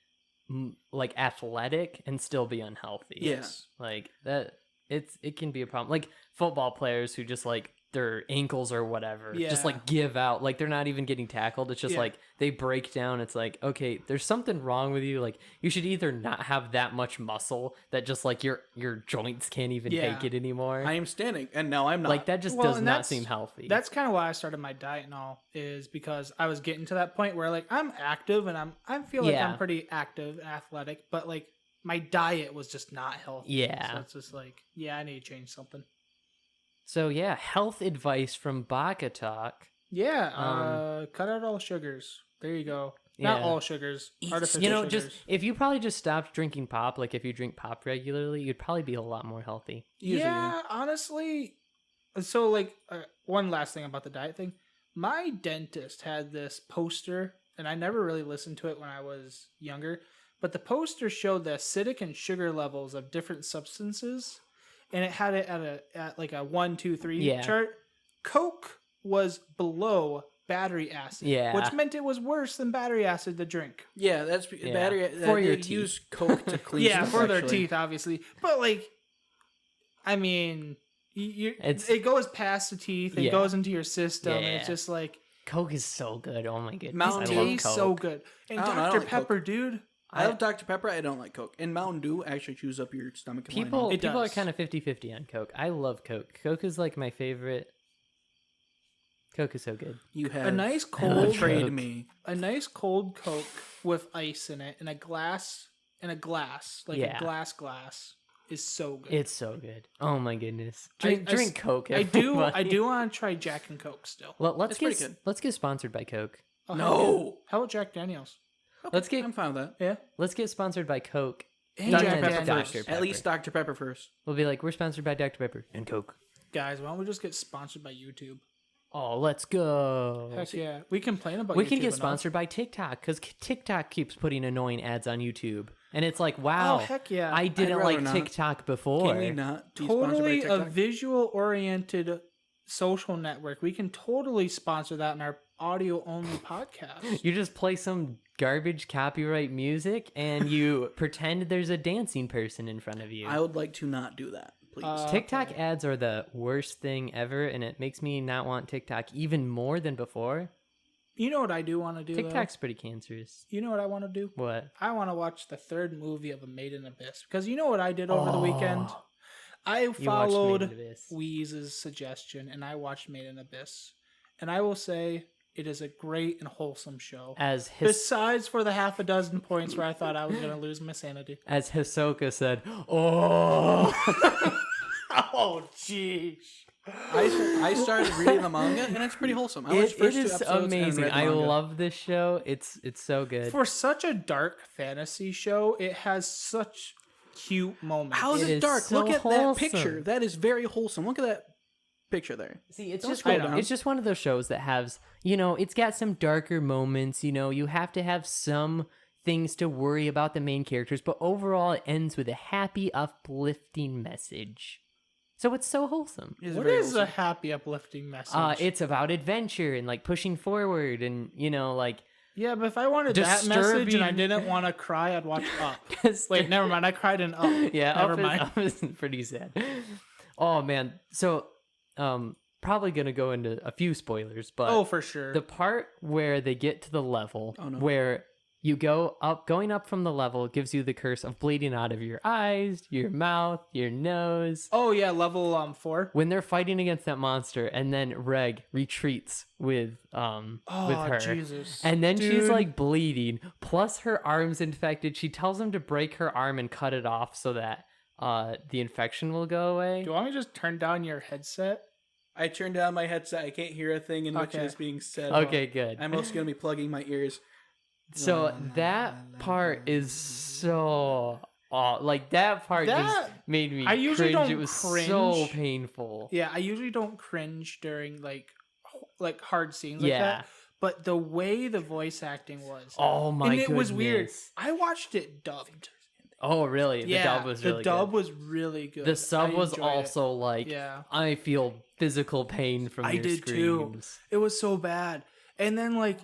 athletic and still be unhealthy. Yes. Like that it can be a problem. Like football players who just like their ankles or whatever just Yeah. like give out, like they're not even getting tackled. It's just Yeah. like they break down. It's like, okay, there's something wrong with you. Like you should either not have that much muscle that just like your joints can't even Yeah. take it anymore. I am standing, and now I'm not. Like that just Well, does and not that's- seem healthy. That's kind of why I started my diet and all, is because I was getting to that point where like I'm active and I feel like Yeah. I'm pretty active and athletic, but like my diet was just not healthy. Yeah. So it's just like, yeah, I need to change something. So yeah, health advice from Baka-Talk. Yeah, cut out all sugars. There you go. Not Yeah. all sugars. Artificial You know, sugars. just if you probably just stopped drinking pop, like if you drink pop regularly, you'd probably be a lot more healthy. Usually, yeah, honestly. So like one last thing about the diet thing. My dentist had this poster, and I never really listened to it when I was younger, but the poster showed the acidic and sugar levels of different substances, and it had it at like a 1, 2, 3 Yeah. chart. Coke was below battery acid, Yeah. which meant it was worse than battery acid to drink. Yeah, that's Yeah. battery. For your they teeth. use Coke to clean. Yeah, stuff, for their actually. teeth, obviously. But like, I mean, it goes past the teeth. It Yeah. goes into your system. And Yeah. it's just like Coke is so good. Oh my goodness, Mountain I love tastes Coke. so good. And I don't know, I Dr. don't like Pepper, dude. I love Dr. Pepper. I don't like Coke. And Mountain Dew actually chews up your stomach. and People It are does. kind of 50-50 on Coke. I love Coke. Coke is like my favorite. Coke is so good. you have A nice I love cold, betrayed Coke. me. a nice cold Coke with ice in it, and a glass, like Yeah. a glass, is so good. It's so good. Oh my goodness. I Drink Coke. I do everybody. want to try Jack and Coke still. Well, let's It's pretty get good. let's get sponsored by Coke. Oh, No. hell yeah. How about Jack Daniels? Let's get I'm fine with that. Yeah. let's get sponsored by Coke. And Dr. Jack Pepper Daniels. first. At least Dr. Pepper first. We'll be like, we're sponsored by Dr. Pepper and Coke. Guys, why don't we just get sponsored by YouTube? Oh, let's go. Heck yeah. We complain about We YouTube can get enough. sponsored by TikTok because TikTok keeps putting annoying ads on YouTube. And it's like, wow, Oh, heck yeah. I didn't rather like not. TikTok before. Can we not be sponsored by Totally a TikTok? visual-oriented social network. We can totally sponsor that in our audio-only podcast. You just play some garbage copyright music and you pretend there's a dancing person in front of you. I would like to not do that, please. TikTok okay. ads are the worst thing ever, and it makes me not want TikTok even more than before. You know what I do want to do, though? TikTok's pretty cancerous. You know what I want to do? What? I want to watch the third movie of A Made in Abyss. Because you know what I did over the weekend? I watched followed Made in Abyss. Weez's suggestion, and I watched Made in Abyss. And I will say, it is a great and wholesome show. As Besides for the half a dozen points where I thought I was going to lose my sanity. as Hisoka said, oh. Oh, jeez. I started reading the manga, and it's pretty wholesome. I watched It the first two is episodes and amazing. read the I manga. love this show. It's so good. For such a dark fantasy show, it has such cute moments. How is It it is dark? so Look at wholesome. that picture. That is very wholesome. Look at that. picture there. See, it's Don't just scroll down. it's just one of those shows that has, it's got some darker moments. You have to have some things to worry about the main characters, but overall it ends with a happy, uplifting message. So it's so wholesome. It's What very is a wholesome. happy, uplifting message? It's about adventure and like pushing forward and like Yeah, but if I wanted that message and I disturbing- didn't want to cry, I'd watch Up. Just- Wait, never mind. I cried in Up. yeah, never Up mind. Up is pretty sad. Oh man, so probably gonna go into a few spoilers, but Oh, for sure. the part where they get to the level Oh, no. where you going up from the level gives you the curse of bleeding out of your eyes, your mouth, your nose. Oh yeah, level 4. When they're fighting against that monster, and then Reg retreats with her, Jesus. and then she's Dude. like bleeding. Plus her arm's infected. She tells him to break her arm and cut it off so that the infection will go away. Do you want me to just turn down your headset? I turned down my headset. I can't hear a thing in which Okay. is being said. Okay, good. I'm also going to be plugging my ears. So that part is so that part just That- made me I usually cringe. don't It was so cringe. painful. Yeah, I usually don't cringe during like hard scenes like Yeah. that. But the way the voice acting was, Oh my and it was weird. goodness. I watched it dubbed. Oh really? Yeah, The dub was really the dub good. was really good. The sub I was enjoyed it. also like, Yeah. I feel physical pain from I your did too. screams. It was so bad. And then like,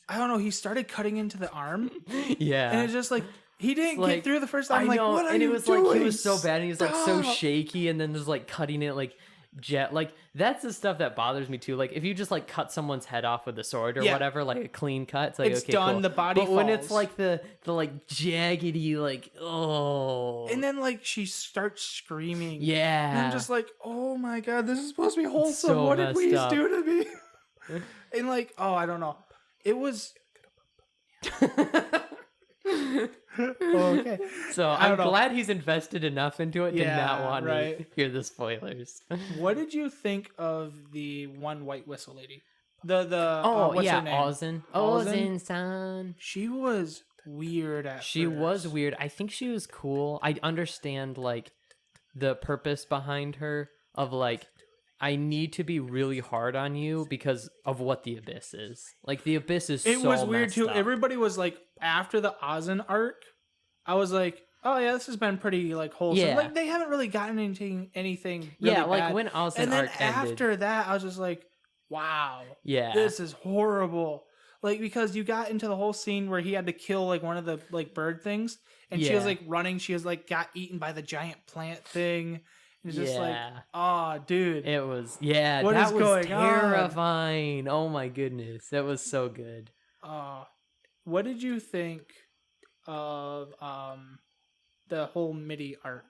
I don't know. He started cutting into the arm, Yeah. and it's just like he didn't like- get through the first time. I Like, know, what are and you it was doing? like he was so bad, and he was like so Stop. shaky, and then there's like cutting it like jet. Like that's the stuff that bothers me too. Like if you just like cut someone's head off with a sword or Yeah. whatever, like a clean cut, it's like It's okay, done, cool. the body But when it's falls. like the like jaggedy, like oh, And then like she starts screaming. yeah, And I'm just like, oh my god, this is supposed to be wholesome. so What did messed we up. do to me? And like, oh, I don't know. It was okay. So I I'm don't know. glad he's invested enough into it to Yeah, not want to right. hear the spoilers. What did you think of the one white whistle lady? The Oh what's yeah, her name? Ozen. Ozen? Ozen-san. She was weird at She was first. weird. I think she was cool. I understand like the purpose behind her of like I need to be really hard on you because of what the abyss is. Like the abyss is It so was weird messed too. up. Everybody was like, after the Ozen arc, I was like, oh yeah, this has been pretty like wholesome. Yeah. Like they haven't really gotten anything really yeah, like bad. when Ozen And then arc ended. after that, I was just like, wow, Yeah. this is horrible. Like because you got into the whole scene where he had to kill like one of the like bird things, and she was Yeah. like running. She was like got eaten by the giant plant thing. It's just like, Yeah. oh, dude. It was What that is was going on? terrifying. Oh my goodness. That was so good. What did you think of the whole MIDI arc?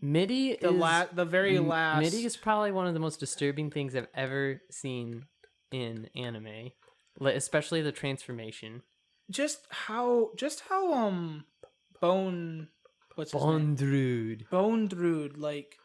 MIDI is The very last. MIDI is probably one of the most disturbing things I've ever seen in anime, especially the transformation. just how Bone what's his name? Bondrude. Bondrude, like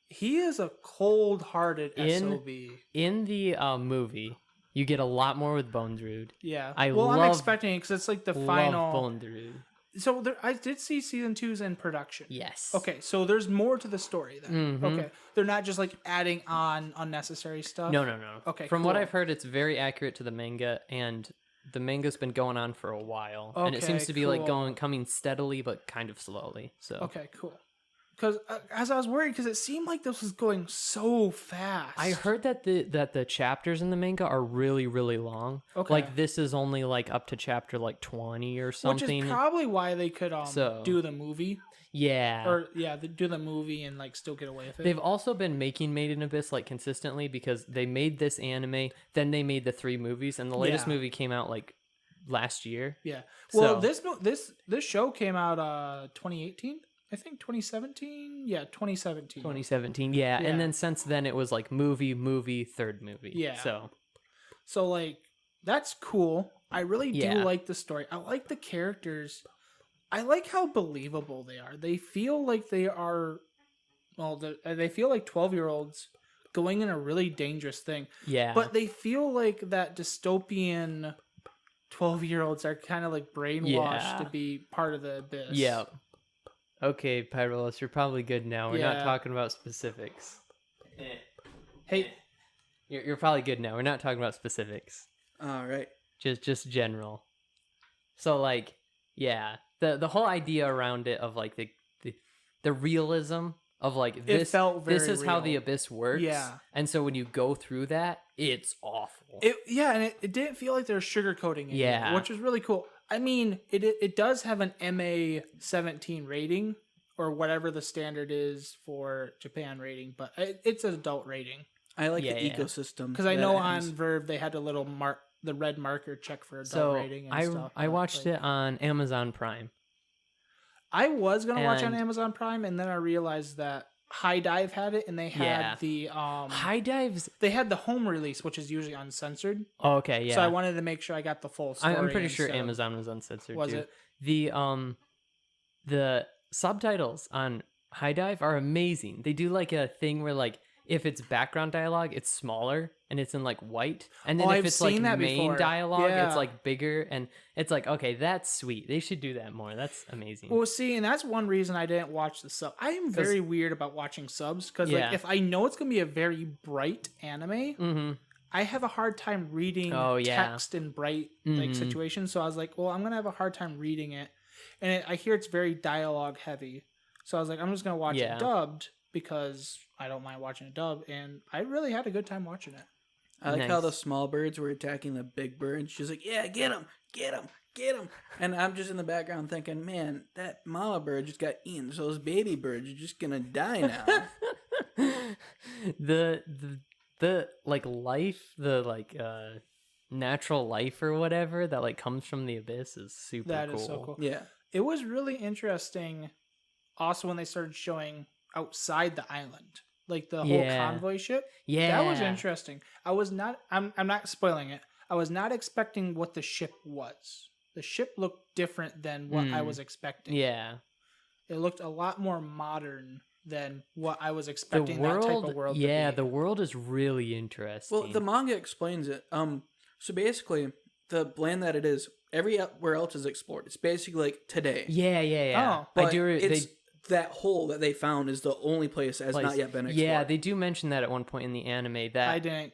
he is a cold-hearted SOB. In the movie, you get a lot more with Bondrude. Yeah. I'm I'm expecting it because it's like the Love final. Bondrude. So I did see season 2's in production. Yes. Okay, so there's more to the story then. Mhm. Okay, they're not just like adding on unnecessary stuff. No. Okay, From what cool. I've heard, it's very accurate to the manga, and the manga's been going on for a while, and it Okay, seems to be like cool. coming steadily but kind of slowly. So Okay, cool. Because as I was worried, because it seemed like this was going so fast. I heard that the chapters in the manga are really really long. Okay. Like this is only like up to chapter like 20 or something. Which is probably why they could So- do the movie, yeah. or they do the movie and like still get away with it. They've also been making Made in Abyss like consistently because they made this anime, then they made the 3 movies, and the latest Yeah. movie came out like last year. Yeah. Well, So- this show came out 2018. I think 2017. Yeah, 2017. 2017, yeah. Yeah. And then since then it was like movie, third movie. Yeah. So like that's cool. I really do Yeah. like the story. I like the characters. I like how believable they are. They feel like they are they feel like 12-year-olds going in a really dangerous thing. yeah. But they feel like that dystopian 12-year-olds are kind of like brainwashed Yeah. to be part of the abyss. yeah. Okay, Pyrolos, you're probably good now. We're not Yeah. talking about specifics. Hey, You're probably good now. We're not talking about specifics. All right. Just general. So like, yeah, the whole idea around it of like the realism of like this felt this very is how real. the abyss works. Yeah. And so when you go through that, it's awful. and it didn't feel like they were sugarcoating it. Yeah. Either, which was really cool. I mean, it does have an MA-17 rating or whatever the standard is for Japan rating, but it's an adult rating. I like Yeah, the yeah. ecosystem. Because I that know it has. on Verve they had a little the red marker check for adult So rating and stuff. I but, watched like, it on Amazon Prime. I was gonna watch on and- Amazon Prime, and then I realized that High Dive had it, and they had Yeah. the High Dives. they had the home release, which is usually uncensored. Oh, okay, yeah. So I wanted to make sure I got the full story. I'm pretty sure instead of- Amazon was uncensored Was too. it? The subtitles on High Dive are amazing. They do like a thing where like if it's background dialogue, it's smaller and it's in like white, and then Oh, if I've it's like seen that main before. dialogue, Yeah. it's like bigger, and it's like okay, that's sweet. They should do that more. That's amazing. Well, see, and that's one reason I didn't watch the sub. I am very weird about watching subs because, Yeah. like, if I know it's gonna be a very bright anime, Mm-hmm. I have a hard time reading Oh, yeah. text in bright like Mhm. situations. So I was like, well, I'm gonna have a hard time reading it, and I hear it's very dialogue heavy. So I was like, I'm just gonna watch Yeah. it dubbed because I don't mind watching it dubbed, and I really had a good time watching it. I like how the Nice. small birds were attacking the big birds. She's like, yeah, get him, get him, get him. And I'm just in the background thinking, man, that mama bird just got eaten. So those baby birds are just going to die now. the like life, the like natural life or whatever that like comes from the abyss is super That cool. is so cool. Yeah. It was really interesting. Also, when they started showing outside the island, like the whole Yeah. convoy ship, Yeah, that was interesting. I was not. I'm not spoiling it. I was not expecting what the ship was. The ship looked different than what I was expecting. Yeah, It looked a lot more modern than what I was the expecting that type world. of world. Yeah, to be. the world is really interesting. Well, the manga explains it. So basically, the land that it is, everywhere else is explored. It's basically like today. yeah. Oh, But I do. it's that hole that they found is the only place that has not yet been explored. Yeah, they do mention that at one point in the anime that I didn't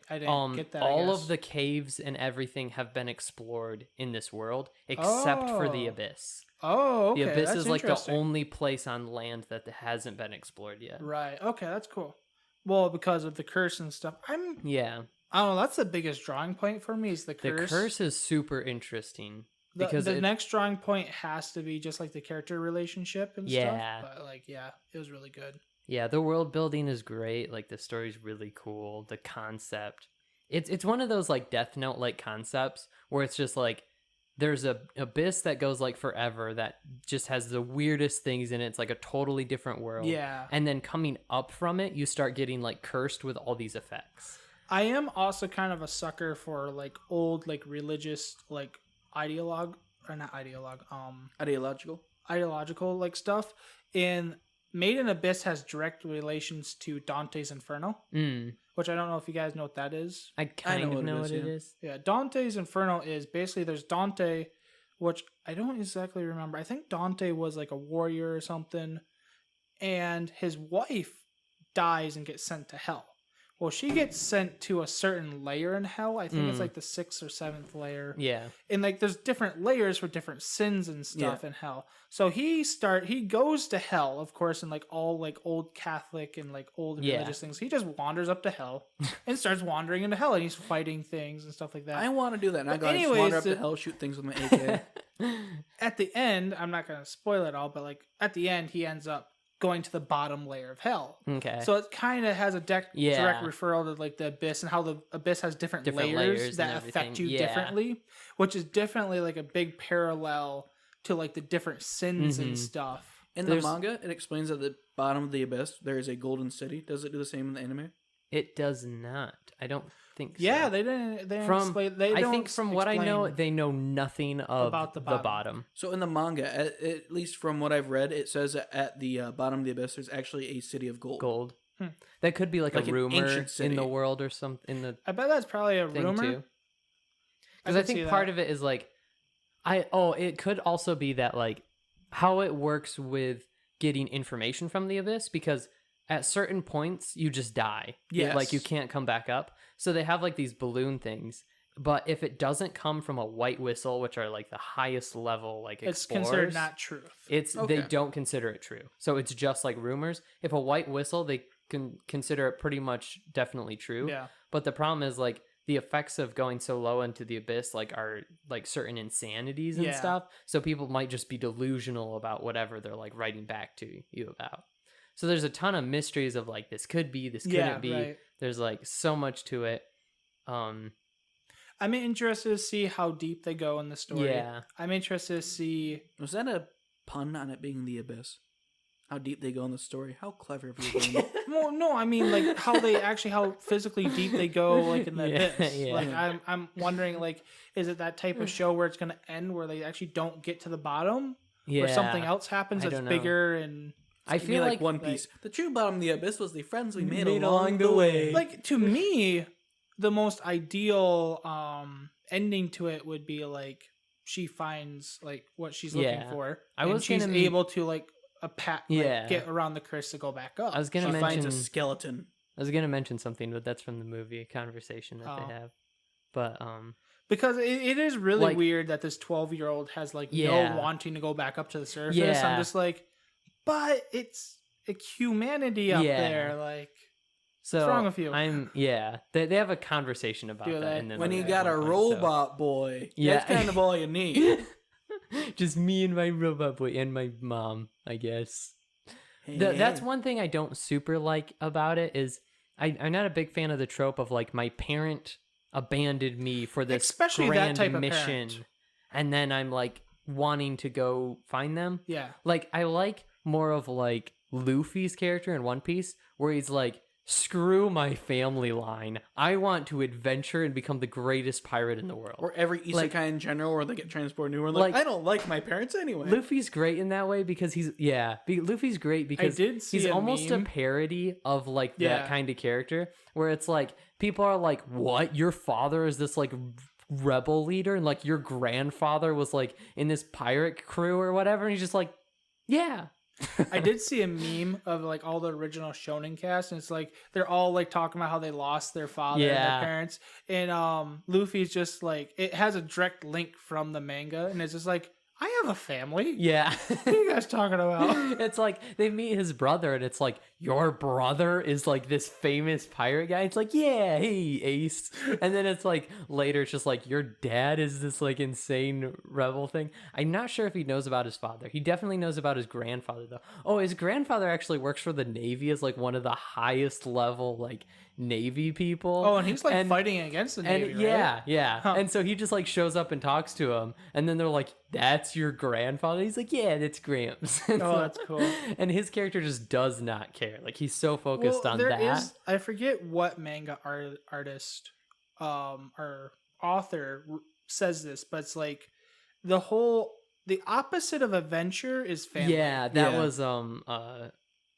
get that. all of the caves and everything have been explored in this world except for the Oh. abyss. Oh, okay. The abyss that's is like the interesting. only place on land that hasn't been explored yet. Right. Okay, that's cool. Well, because of the curse and stuff, I don't Yeah, know. That's the biggest drawing point for me is the the curse. curse is super interesting The, because the next drawing point has to be just like the character relationship and Yeah. stuff. But like, yeah, it was really good. yeah, the world building is great. Like the story's really cool. The concept, it's one of those like Death Note like concepts where it's just like there's a abyss that goes like forever that just has the weirdest things in it. It's like a totally different world. Yeah. And then coming up from it, you start getting like cursed with all these effects. I am also kind of a sucker for like old like religious like ideological like stuff. And Made in Abyss has direct relations to Dante's Inferno, which I don't know if you guys know what that is. I kind of know what it yeah. is. Yeah, Dante's Inferno is basically there's Dante, which I don't exactly remember. I think Dante was like a warrior or something, and his wife dies and gets sent to hell. Well, she gets sent to a certain layer in hell. I think it's like the 6th or 7th layer. Yeah. And like there's different layers for different sins and stuff in hell. So he goes to hell, of course, in like all like old Catholic and like old religious things. He just wanders up to hell and starts wandering into hell, and he's fighting things and stuff like that. I want to do that. And I But go just anyways, wander up to hell, shoot things with my AK. At the end, I'm not gonna spoil it all, but like at the end, he ends up going to the bottom layer of hell. Okay. So it kind of has a direct referral to like the abyss and how the abyss has different layers that and affect you everything. differently, which is definitely like a big parallel to like the different sins and stuff. In the manga, it explains at the bottom of the abyss there is a golden city. Does it do the same in the anime? It does not. I don't think so. Yeah, they didn't. They From explain, they I don't think from what I know, explain- they know nothing about the bottom. So in the manga, at least from what I've read, it says that at the bottom of the abyss there's actually a city of gold. Gold. That could be like Like a an rumor ancient city. in the world or something in the I bet that's probably a thing rumor. too. Because I could see think part that. of it is like, it could also be that like how it works with getting information from the abyss, because at certain points you just die. Yes. Like you can't come back up. So they have like these balloon things. But if it doesn't come from a white whistle, which are like the highest level, like It's explorers, considered not truth. they don't consider it true. So it's just like rumors. If a white whistle, they can consider it pretty much definitely true. Yeah. But the problem is like the effects of going so low into the abyss like are like certain insanities and stuff. So people might just be delusional about whatever they're like writing back to you about. So there's a ton of mysteries of like this could be, this couldn't be. Right. There's like so much to it. I'm interested to see how deep they go in the story. Yeah. I'm interested to see. Was that a pun on it being the abyss? How deep they go in the story? How clever of you doing it? Well, no, I mean like how physically deep they go, like in the abyss. Yeah. Like I'm wondering, like, is it that type of show where it's going to end where they actually don't get to the bottom, Yeah. or something else happens I that's don't know. bigger and. I feel like One Piece. The true bottom of the abyss was the friends we made Made along the way. Like, to me, the most ideal ending to it would be like she finds like what she's looking for. I was she's gonna able to like Yeah. get around the curse to go back up. I was gonna She mention finds a skeleton. I was gonna mention something, but that's from the movie, a conversation that Oh. they have. But Because it is really Like- weird that this 12-year-old has like Yeah. no wanting to go back up to the surface. Yeah. I'm just like, but it's like humanity up Yeah. there. Like, so wrong with you? They have a conversation about Do that. they? And then When like, you at got a one point, so- robot boy, Yeah. that's kind of all you need. Just me and my robot boy and my mom, I guess. Hey, That's hey. one thing I don't super like about it is I'm not a big fan of the trope of like my parent abandoned me for this Especially that grand type of mission, parent. and then I'm like wanting to go find them. yeah. Like I like more of like Luffy's character in One Piece, where he's like, screw my family line. I want to adventure and become the greatest pirate in the world. Or every isekai Like- in general where they get transported anywhere. Like, Like- I don't like my parents anyway. Luffy's great in that way because Luffy's great because did see he's a almost meme. a parody of like Yeah. that kind of character where it's like people are like, what, your father is this like rebel leader and like your grandfather was like in this pirate crew or whatever, and he's just like, yeah. I did see a meme of like all the original Shonen cast, and it's like they're all like talking about how they lost their father and Yeah. their parents, and Luffy's just like, it has a direct link from the manga, and it's just like, I have a family. Yeah. What are you guys talking about? It's like they meet his brother and it's like, your brother is like this famous pirate guy. It's like, yeah, hey, Ace. And then it's like later it's just like, your dad is this like insane rebel thing. I'm not sure if he knows about his father. He definitely knows about his grandfather though. Oh, his grandfather actually works for the Navy as like one of the highest level like Navy people. Oh, and he's like fighting against the Navy, And right? yeah. Huh. And so he just like shows up and talks to him, and then they're like, "That's your grandfather." He's like, "Yeah, that's Gramps." And Oh, so- that's cool. And his character just does not care. Like he's so focused on there that. is- I forget what manga artist or author says this, but it's like the opposite of adventure is family. Yeah, that Yeah. was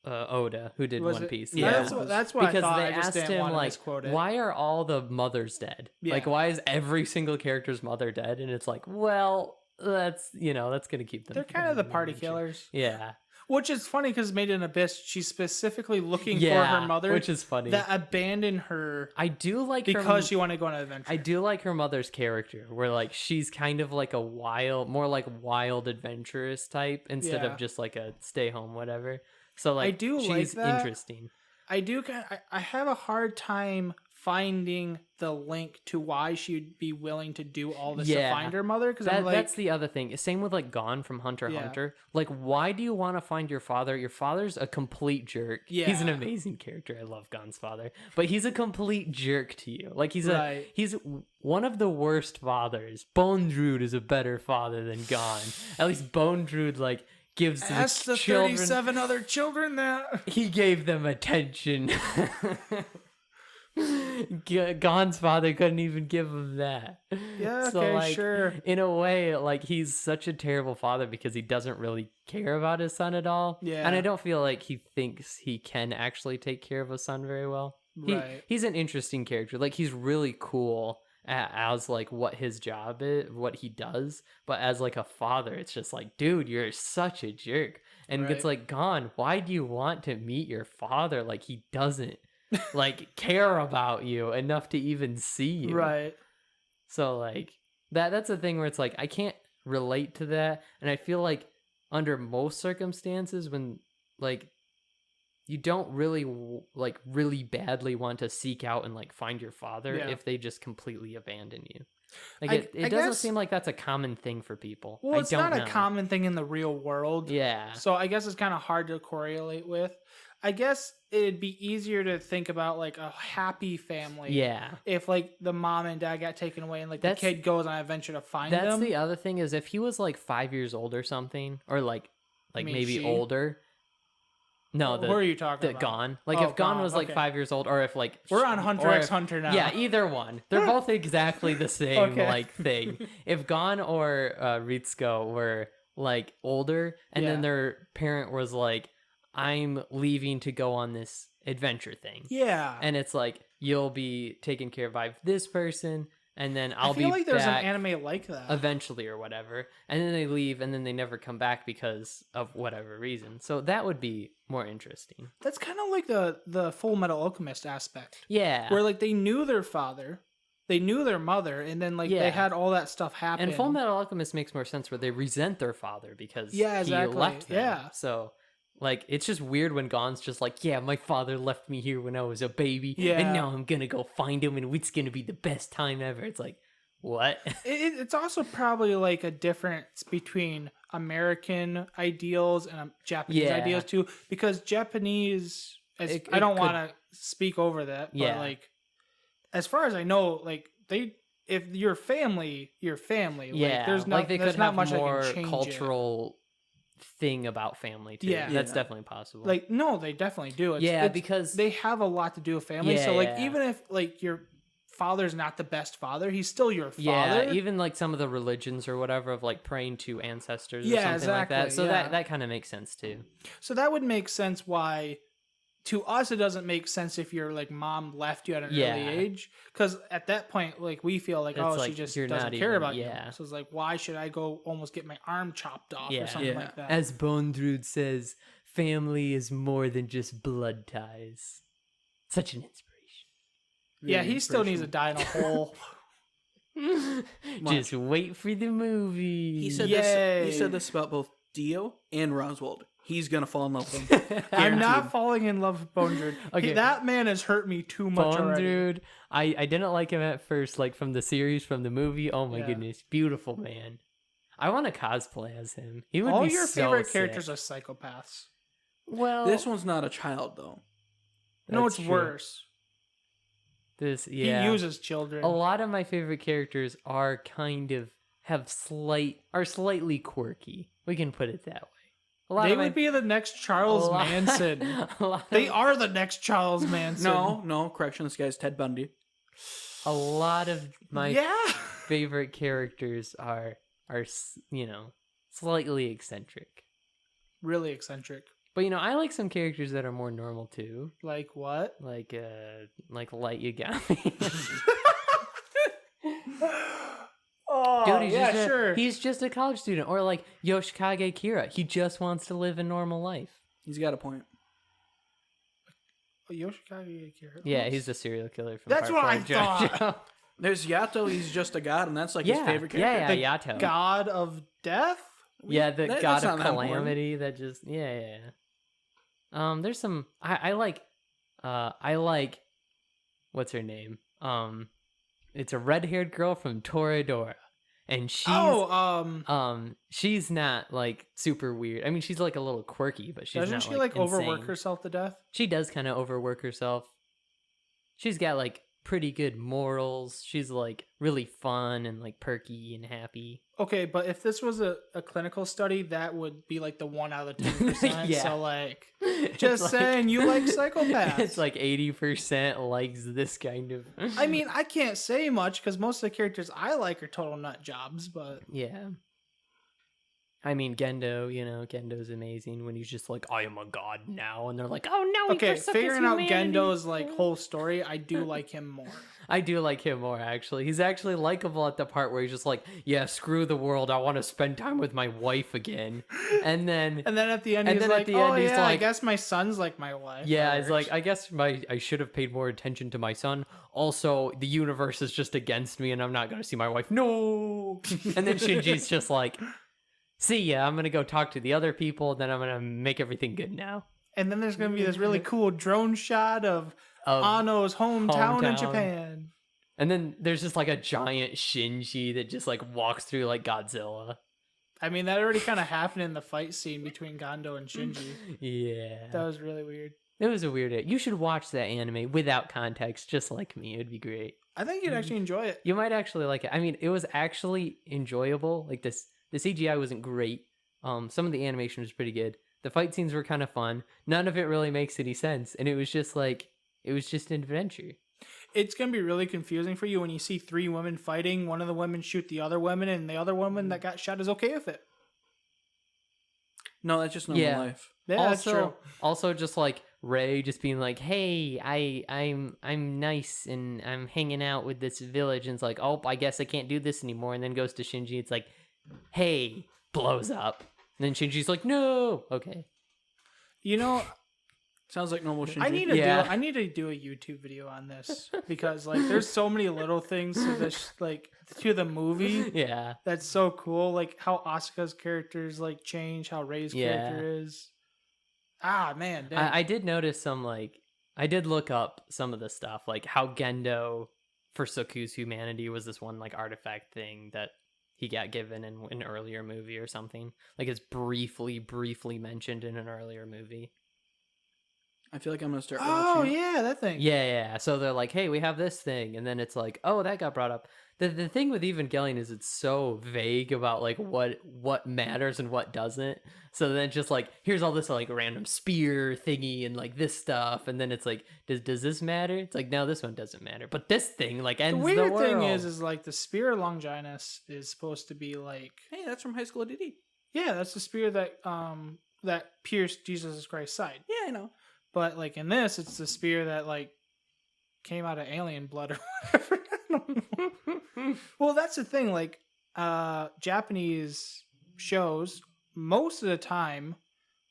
Oda who did Was One it? Piece. Yeah, Yeah. that's what I Because thought. they I just asked didn't him want to like, misquote it. why are all the mothers dead? Yeah. Like, why is every single character's mother dead? And it's like, well, that's gonna keep them. They're kind of the from party adventure. killers. Yeah, Which is funny because Made in Abyss, she's specifically looking for yeah, her mother, which is funny. that abandoned her I do like her because she wanted to go on an adventure. I do like her mother's character, where like she's kind of like more like wild adventurous type instead Yeah. of just like a stay home whatever. So like I do like she's that. interesting. I have a hard time finding the link to why she'd be willing to do all this to Yeah. find her mother. Because I'm like, That's the other thing. Same with like Gon from Hunter x Yeah. Hunter. Like, why do you want to find your father? Your father's a complete jerk. He's an Yeah. amazing character. I love Gon's father, but he's a complete jerk to you. Like he's Right. he's one of the worst fathers. Bone Druid is a better father than Gon. At least Bone Druid like gives ask the children. 37 other children that. He gave them attention. Gon's father couldn't even give him that. Yeah, So, okay, like, sure. in a way, like he's such a terrible father because he doesn't really care about his son at all. Yeah. And I don't feel like he thinks he can actually take care of a son very well. Right. He's an interesting character. Like he's really cool as like what his job is, what he does, but as like a father, it's just like, dude, you're such a jerk. And it's like, Gon, why do you want to meet your father? Like, he doesn't like care about you enough to even see you. Right. So like that's a thing where it's like I can't relate to that, and I feel like under most circumstances when like you don't really like really badly want to seek out and like find your father if they just completely abandon you. Like it doesn't seem like that's a common thing for people. Well, it's not a common thing in the real world. Yeah. So I guess it's kind of hard to correlate with. I guess it'd be easier to think about like a happy family. Yeah. If like the mom and dad got taken away and like the kid goes on an adventure to find them. That's the other thing is if he was like 5 years old or something, or like maybe older. No, who are you talking about? Gon. Like if Gon was like 5 years old, or if like we're on Hunter x Hunter now. Yeah, either one. They're both exactly the same like thing. If Gon or Ritsuko were like older, and then their parent was like, I'm leaving to go on this adventure thing. Yeah. And it's like, you'll be taken care of by this person, and then I'll be back. I feel like there's an anime like that. Eventually or whatever. And then they leave, and then they never come back because of whatever reason. So that would be more interesting. That's kind of like the Full Metal Alchemist aspect. Yeah. Where like they knew their father, they knew their mother, and then like they had all that stuff happen. And Full Metal Alchemist makes more sense where they resent their father because he left them. Yeah. So like, it's just weird when Gon's just like, yeah, my father left me here when I was a baby, yeah, and now I'm gonna go find him, and it's gonna be the best time ever. It's like, what? It's also probably like a difference between American ideals and Japanese ideals too, because Japanese, I don't want to speak over that, but like, as far as I know, like if your family, like, there's not, like they there's could not have much more that can change cultural thing about family too. Yeah, that's definitely possible. Like, no, they definitely do. Because they have a lot to do with family. So like, even if like your father's not the best father, he's still your father. Yeah, even like some of the religions or whatever of like praying to ancestors or something like that. So that kind of makes sense too. So that would make sense why to us it doesn't make sense if your like mom left you at an early age, because at that point like we feel like, it's she just doesn't care about you. So it's like, why should I go almost get my arm chopped off or something like that? As Bondrud says, family is more than just blood ties. Such an inspiration. Yeah, he still needs to die in a hole. Just wait for the movie. He said this about both Dio and Roswald. He's gonna fall in love with him. I'm not falling in love with Bondrud. Okay, that man has hurt me too much already. I didn't like him at first, like from the series, from the movie. Oh my goodness, beautiful man. I want to cosplay as him. He would all be your so favorite sick. characters are psychopaths. Well, this one's not a child though. No, it's worse. He uses children. A lot of my favorite characters are slightly quirky. We can put it that way. They would be the next Charles Manson. They are the next Charles Manson. No, correction. This guy's Ted Bundy. A lot of my favorite characters are slightly eccentric. Really eccentric. But I like some characters that are more normal too. Like what? Like Light Yagami. Oh, dude, he's just a college student. Or like Yoshikage Kira. He just wants to live a normal life. He's got a point. Yoshikage Kira? Yeah, he's the serial killer from That's what I thought. There's Yato, he's just a god, and that's like his favorite character. Yeah, Yato. God of death? The god of calamity that just there's some I like what's her name? It's a red-haired girl from Toradora. And she's not like super weird. I mean, she's like a little quirky, but she's doesn't not she like overwork insane. herself to death? She does kind of overwork herself. She's got like pretty good morals. She's like really fun and like perky and happy. Okay, but if this was a clinical study, that would be like the 1 out of 10%. So like, just saying, you like psychopaths. It's like 80% likes this kind of. I mean, I can't say much because most of the characters I like are total nut jobs, but yeah. I mean, Gendo, Gendo's amazing when he's just like, I am a god now. And they're like, oh no, he Okay, forsook his figuring out humanity." Gendo's like whole story, I do like him more. I do like him more, actually. He's actually likable at the part where he's just like, yeah, screw the world. I want to spend time with my wife again. And then at the end, And he's then at like, the end, oh he's yeah, I like- guess my son's like my wife. yeah, That it's like, works. I guess I should have paid more attention to my son. Also, the universe is just against me and I'm not going to see my wife. No. And then Shinji's just like, see ya, I'm going to go talk to the other people. Then I'm going to make everything good now. And then there's gonna be this really cool drone shot of Ano's hometown in Japan. And then there's just like a giant Shinji that just like walks through like Godzilla. I mean, that already kind of happened in the fight scene between Gando and Shinji. Yeah. That was really weird. It was a weird. You should watch that anime without context, just like me. It'd be great. I think you'd actually enjoy it. You might actually like it. I mean, it was actually enjoyable. Like the CGI wasn't great. Some of the animation was pretty good. The fight scenes were kind of fun. None of it really makes any sense, and it was just an adventure. It's gonna be really confusing for you when you see three women fighting. One of the women shoot the other woman, and the other woman that got shot is okay with it. No, that's just normal life. Yeah, that's true. Also, just like Ray, just being like, "Hey, I'm nice and I'm hanging out with this village," and it's like, "Oh, I guess I can't do this anymore." And then goes to Shinji. It's like, "Hey," blows up. And then Shinji's like, "No, okay." Sounds like normal Shinji. I need to do a YouTube video on this because like there's so many little things to this to the movie. Yeah. That's so cool. Like how Asuka's characters like change, how Rei's character is. Ah man, I did notice I did look up some of the stuff, like how Gendo forsook his humanity was this one like artifact thing that he got given in an earlier movie or something. Like it's briefly mentioned in an earlier movie. I feel like I'm gonna start watching. Oh yeah, that thing. Yeah. So they're like, hey, we have this thing, and then it's like, oh, that got brought up. The thing with Evangelion is it's so vague about like what matters and what doesn't. So then it's just like, here's all this like random spear thingy and like this stuff, and then it's like, does this matter? It's like, no, this one doesn't matter, but this thing like ends the weird world. thing is like the spear of Longinus is supposed to be like, Hey, that's from High School DD. yeah, that's the spear that pierced Jesus Christ's side. Yeah, I know. But like in this, it's the spear that like came out of alien blood or whatever. I don't know. Well, that's the thing. Like Japanese shows, most of the time,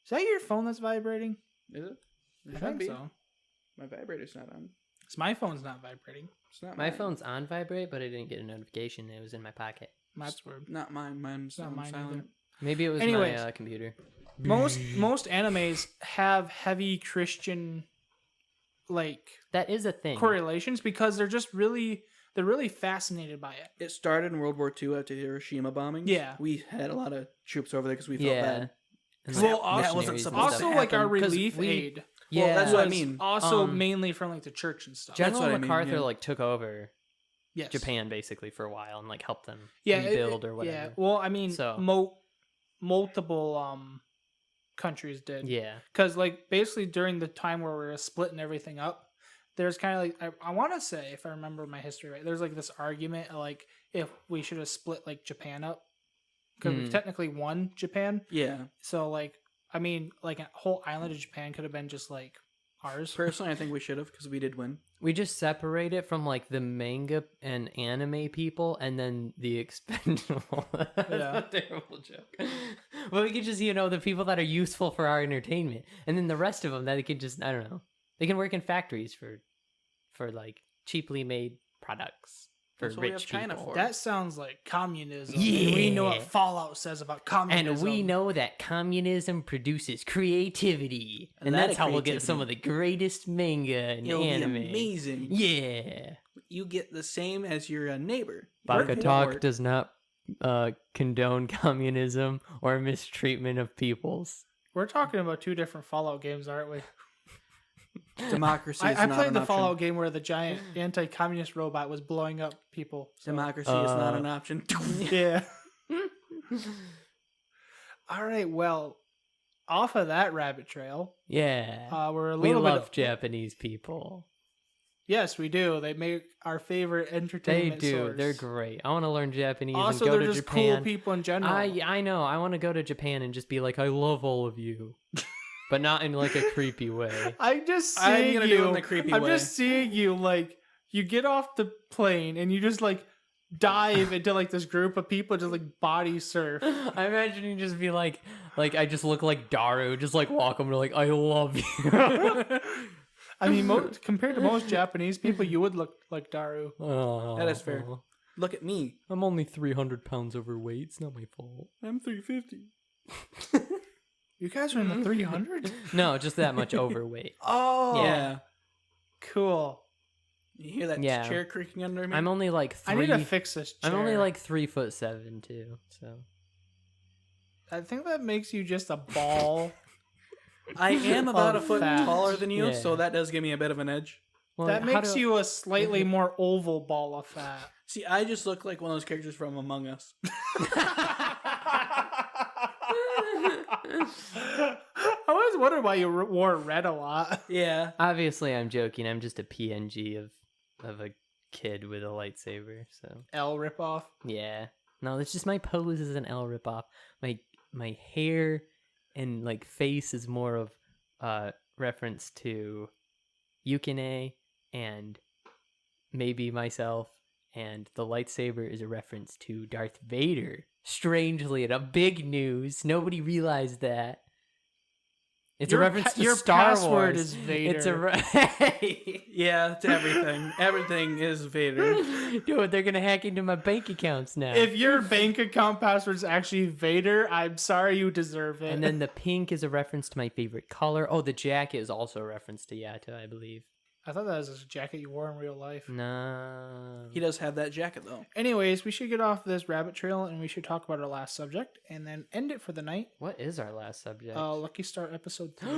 is that your phone that's vibrating? Is it? I think so. My vibrator's not on. Because my phone's not vibrating. It's not My mine. phone's on vibrate, but I didn't get a notification. It was in my pocket. That's weird. Not mine. Mine's Not on mine silent. either. Maybe it was Anyways. my computer. Most animes have heavy Christian like That is a thing. correlations because they're really fascinated by it. It started in World War II after the Hiroshima bombings. Yeah. We had a lot of troops over there because we felt Yeah. bad. And, Well, like, also- that wasn't missionaries and supposed stuff. Also, like our 'Cause relief we- aid Yeah, Well, that's what I was mean. also Um, mainly from like the church and stuff. General what I mean, MacArthur yeah. like took over Yes. Japan basically for a while and like helped them Yeah, rebuild or whatever. Yeah. Well, I mean, So- multiple countries did. Yeah. Because like basically during the time where we were splitting everything up, there's kind of like I want to say, if I remember my history right, there's like this argument of, like if we should have split like Japan up because we technically won Japan. Yeah. So like I mean like a whole island of Japan could have been just like ours. Personally, I think we should have because we did win. We just separate it from like the manga and anime people and then the expendable. That's Yeah. a terrible joke. But we could just, the people that are useful for our entertainment. And then the rest of them that they can just, I don't know. They can work in factories for like cheaply made products for That's what we rich have China people. for. That sounds like communism. Yeah. And we know what Fallout says about communism. And we know that communism produces creativity. And that that's how we'll get some of the greatest manga and It'll anime. be amazing. Yeah. You get the same as your neighbor. Baka-Talk does not condone communism or mistreatment of peoples. We're talking about two different Fallout games, aren't we? Democracy is I not played an the option. Fallout game where the giant anti-communist robot was blowing up people. So. Democracy is not an option. Yeah. All right. Well, off of that rabbit trail, Yeah. we're a We little love bit. Japanese people. Yes, we do. They make our favorite They entertainment do. source. They're great. I want to learn Japanese Also, and go they're to just Japan. cool people in general. I know. I want to go to Japan and just be like, I love all of you, but not in like a creepy way. I'm just I'm seeing gonna you. do it in the creepy I'm way. just seeing you like you get off the plane and you just like dive into like this group of people just like body surf. I imagine you just be like I just look like Daru, just like walk over like I love you. I mean, compared to most Japanese people, you would look like Daru. Oh, That is fair. Look at me. I'm only 300 pounds overweight. It's not my fault. I'm 350. You guys are in the 300s? No, just that much overweight. Oh, Yeah. cool. You hear that Yeah. chair creaking under me? I'm only like I three. need to fix this chair. I'm only like 3'7" too. So I think that makes you just a ball. I am about a Of foot fat. taller than you, Yeah. so that does give me a bit of an edge. well, That how makes do- you a slightly more oval ball of fat. See, I just look like one of those characters from Among Us. I always wondered why you wore red a lot. Yeah. Obviously, I'm joking. I'm just a PNG of a kid with a lightsaber. So L ripoff. yeah, no, it's just my pose is an L ripoff. My hair and like face is more of reference to Yukine and maybe myself, and the lightsaber is a reference to Darth Vader. Strangely, in a big news, nobody realized that. It's a reference to your Star password Wars. is Vader. It's a Yeah, to everything. Everything is Vader. dude. They're gonna hack into my bank accounts now. If your bank account password is actually Vader, I'm sorry you deserve it. And then the pink is a reference to my favorite color. Oh, the jacket is also a reference to Yato, I believe. I thought that was a jacket you wore in real life. No. He does have that jacket, though. Anyways, we should get off this rabbit trail and we should talk about our last subject and then end it for the night. What is our last subject? Lucky Star episode 3.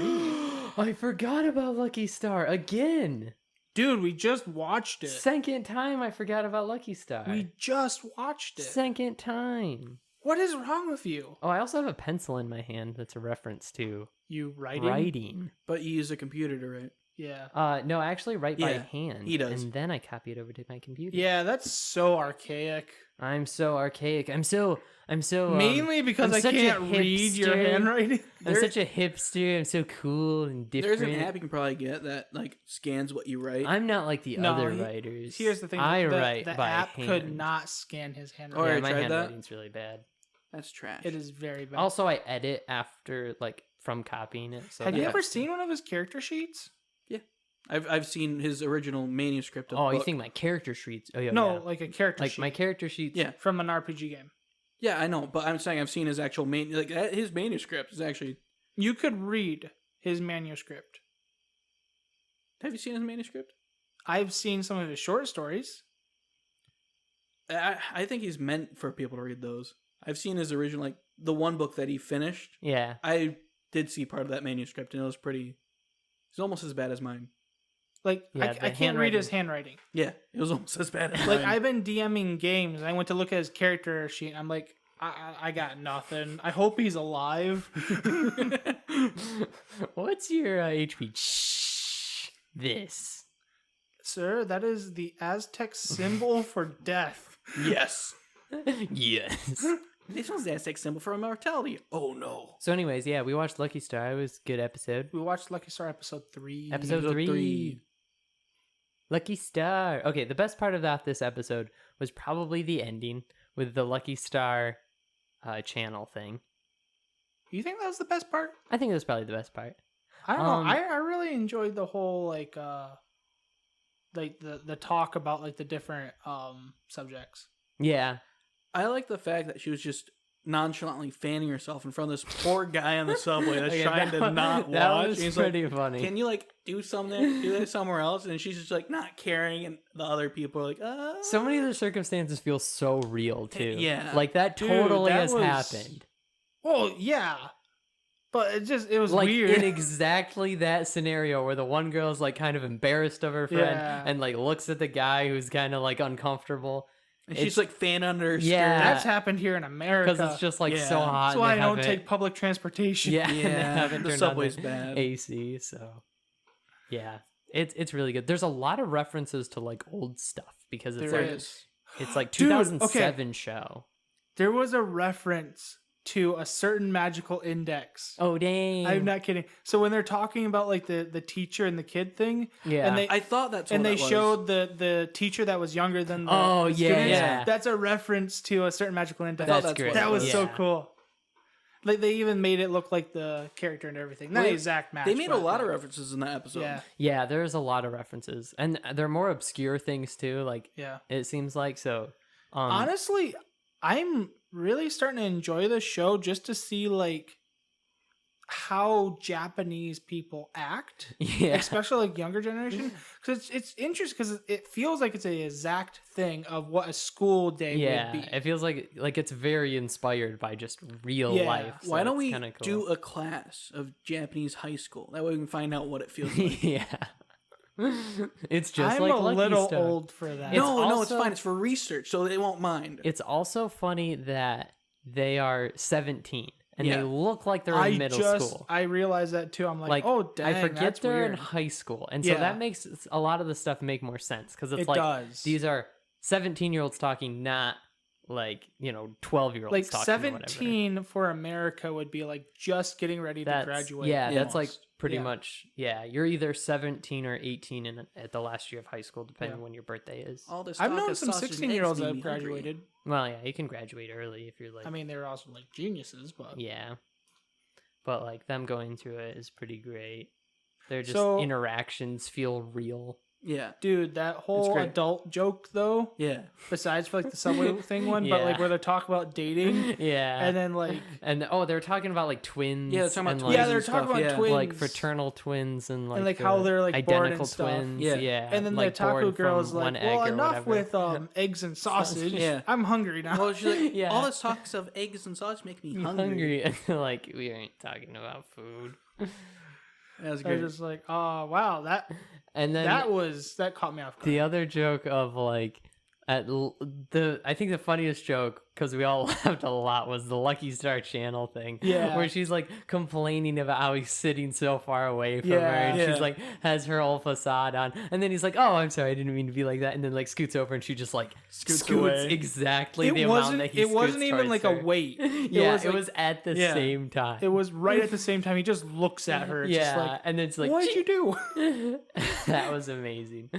I forgot about Lucky Star again. Dude, we just watched it. Second time I forgot about Lucky Star. We just watched it. Second time. What is wrong with you? Oh, I also have a pencil in my hand that's a reference to You writing? writing. But you use a computer to write. Yeah. No, I actually write by Yeah, hand. he does. And then I copy it over to my computer. Yeah, that's so archaic. I'm so archaic. I'm so Mainly because I'm I such a can't read your hipster. handwriting. I'm such a hipster. I'm so cool and different. There's an app you can probably get that like scans what you write. I'm not like the No, other he- writers. Here's the thing. I the, write the by app hand. could not scan his Oh, handwriting. Yeah, I my tried that. handwriting's really bad. That's trash. It is very bad. Also, I edit after like from copying it. So Have you that- ever seen one of his character sheets? I've seen his original manuscript of Oh, the you book. think my character sheets? Oh yeah. No, yeah. like a character Like sheet. my character sheets. Yeah. from an RPG game. Yeah, I know, but I'm saying I've seen his actual his manuscript is actually. You could read his manuscript. Have you seen his manuscript? I've seen some of his short stories. I think he's meant for people to read those. I've seen his original, like the one book that he finished. Yeah. I did see part of that manuscript, and it was pretty. It's almost as bad as mine. Like Yeah, I the can't read his handwriting. Yeah, it was almost as bad as Like mine. I've been DMing games. And I went to look at his character sheet. And I'm like, I got nothing. I hope he's alive. What's your HP? Shh. This. Sir, that is the Aztec symbol for death. Yes. Yes. This one's the Aztec symbol for immortality. Oh no. So, anyways, yeah, we watched Lucky Star. It was a good episode. We watched Lucky Star episode 3. Episode Episode 3. three. Lucky Star. Okay, the best part about this episode was probably the ending with the Lucky Star channel thing. You think that was the best part? I think it was probably the best part. I don't know. I really enjoyed the whole like the talk about like the different subjects. Yeah. I like the fact that she was just nonchalantly fanning herself in front of this poor guy on the subway that's Okay, trying to not that watch. was And he's pretty like, funny. can you like do something, do that somewhere else? And she's just like not caring, and the other people are like, So many of the circumstances feel so real too. Yeah. Like that Dude, totally that has was- happened. Well, yeah, but it was Like weird. in exactly that scenario where the one girl's like kind of embarrassed of her friend Yeah. and like looks at the guy who's kind of like uncomfortable. and It's- she's like fan under her Yeah. That's happened here in America. Because it's just like so Yeah. hot. That's and why I they don't haven't- take public transportation. Yeah, and they Yeah, haven't the turned subway's on bad. AC. So yeah, it's really good. There's a lot of references to like old stuff because it's There like is. it's like Dude, 2007 show. There was a reference to a certain magical index. Oh dang! I'm not kidding. So when they're talking about like the teacher and the kid thing, Yeah. and I thought that's what and they that was. showed the teacher that was younger than the, Oh, the yeah, students. yeah. That's a reference to a certain magical index. That's that's great. what That was so Yeah. cool. Like they even made it look like the character and everything. Not Well, exact match. They made a but, lot of like, references in that episode. Yeah, Yeah, there's a lot of references, and they're more obscure things too. Like yeah. it seems like so. Honestly, I'm really starting to enjoy the show just to see like how Japanese people act, yeah, especially like younger generation, because it's interesting because it feels like it's a exact thing of what a school day yeah. would be. It feels like it's very inspired by just real Yeah. life. So Why don't it's we kinda cool. do a class of Japanese high school? That way we can find out what it feels like. yeah. It's just I'm like a Lucky little Star. old for that. No, it's also- fine. It's for research, so they won't mind. It's also funny that they are 17 and Yeah. they look like they're in middle school. I realized that too. I'm like, oh dang, I forget that's they're in weird. high school, and so Yeah. that makes a lot of the stuff make more sense because it's It like does. these are 17-year-olds talking, not like 12-year-olds Like talking. Or whatever. 17 for America would be like just getting ready to graduate. Yeah, that's like almost. pretty Yeah. much. Yeah, you're either 17 or 18 at the last year of high school, depending Yeah. when your birthday is. All this I've talk known of some sausage and 16-year-olds eggs that made have me hungry. graduated. Well, yeah, you can graduate early if you're like. I mean, they were also like geniuses, but Yeah, but like them going through it is pretty great. Their just So- interactions feel real. Yeah, dude, that whole great. adult joke though, yeah. besides for like the subway thing one, but like Yeah. where they talk about dating Yeah, and then like and they're talking about like twins. Yeah, they're talking about and, twins like, yeah, they're and talking stuff, about yeah. twins, like fraternal twins and like how the they're, like, bored and identical stuff. twins. Yeah. Yeah, and then like the taco born girl's from like, one egg well, or enough whatever. with eggs and sausage. Yeah. I'm hungry now. Well, she's like, Yeah. all this talks of eggs and sausage make me I'm hungry. And they're like, we ain't talking about food. That was I was great. just like, oh wow, that And then that caught me off guard. the other joke of like I think the funniest joke, because we all laughed a lot, was the Lucky Star Channel thing. Yeah. Where she's like complaining about how he's sitting so far away from Yeah. her, and Yeah. she's like has her whole facade on, and then he's like, "Oh, I'm sorry, I didn't mean to be like that," and then like scoots over, and she just like scoots away. exactly it the amount wasn't. that he It wasn't scoots even towards like her. a wait. Yeah, was, it like- was at the yeah. same time. It was right at the same time. He just looks at her. It's yeah, just like, and then it's like, what did you do? that was amazing.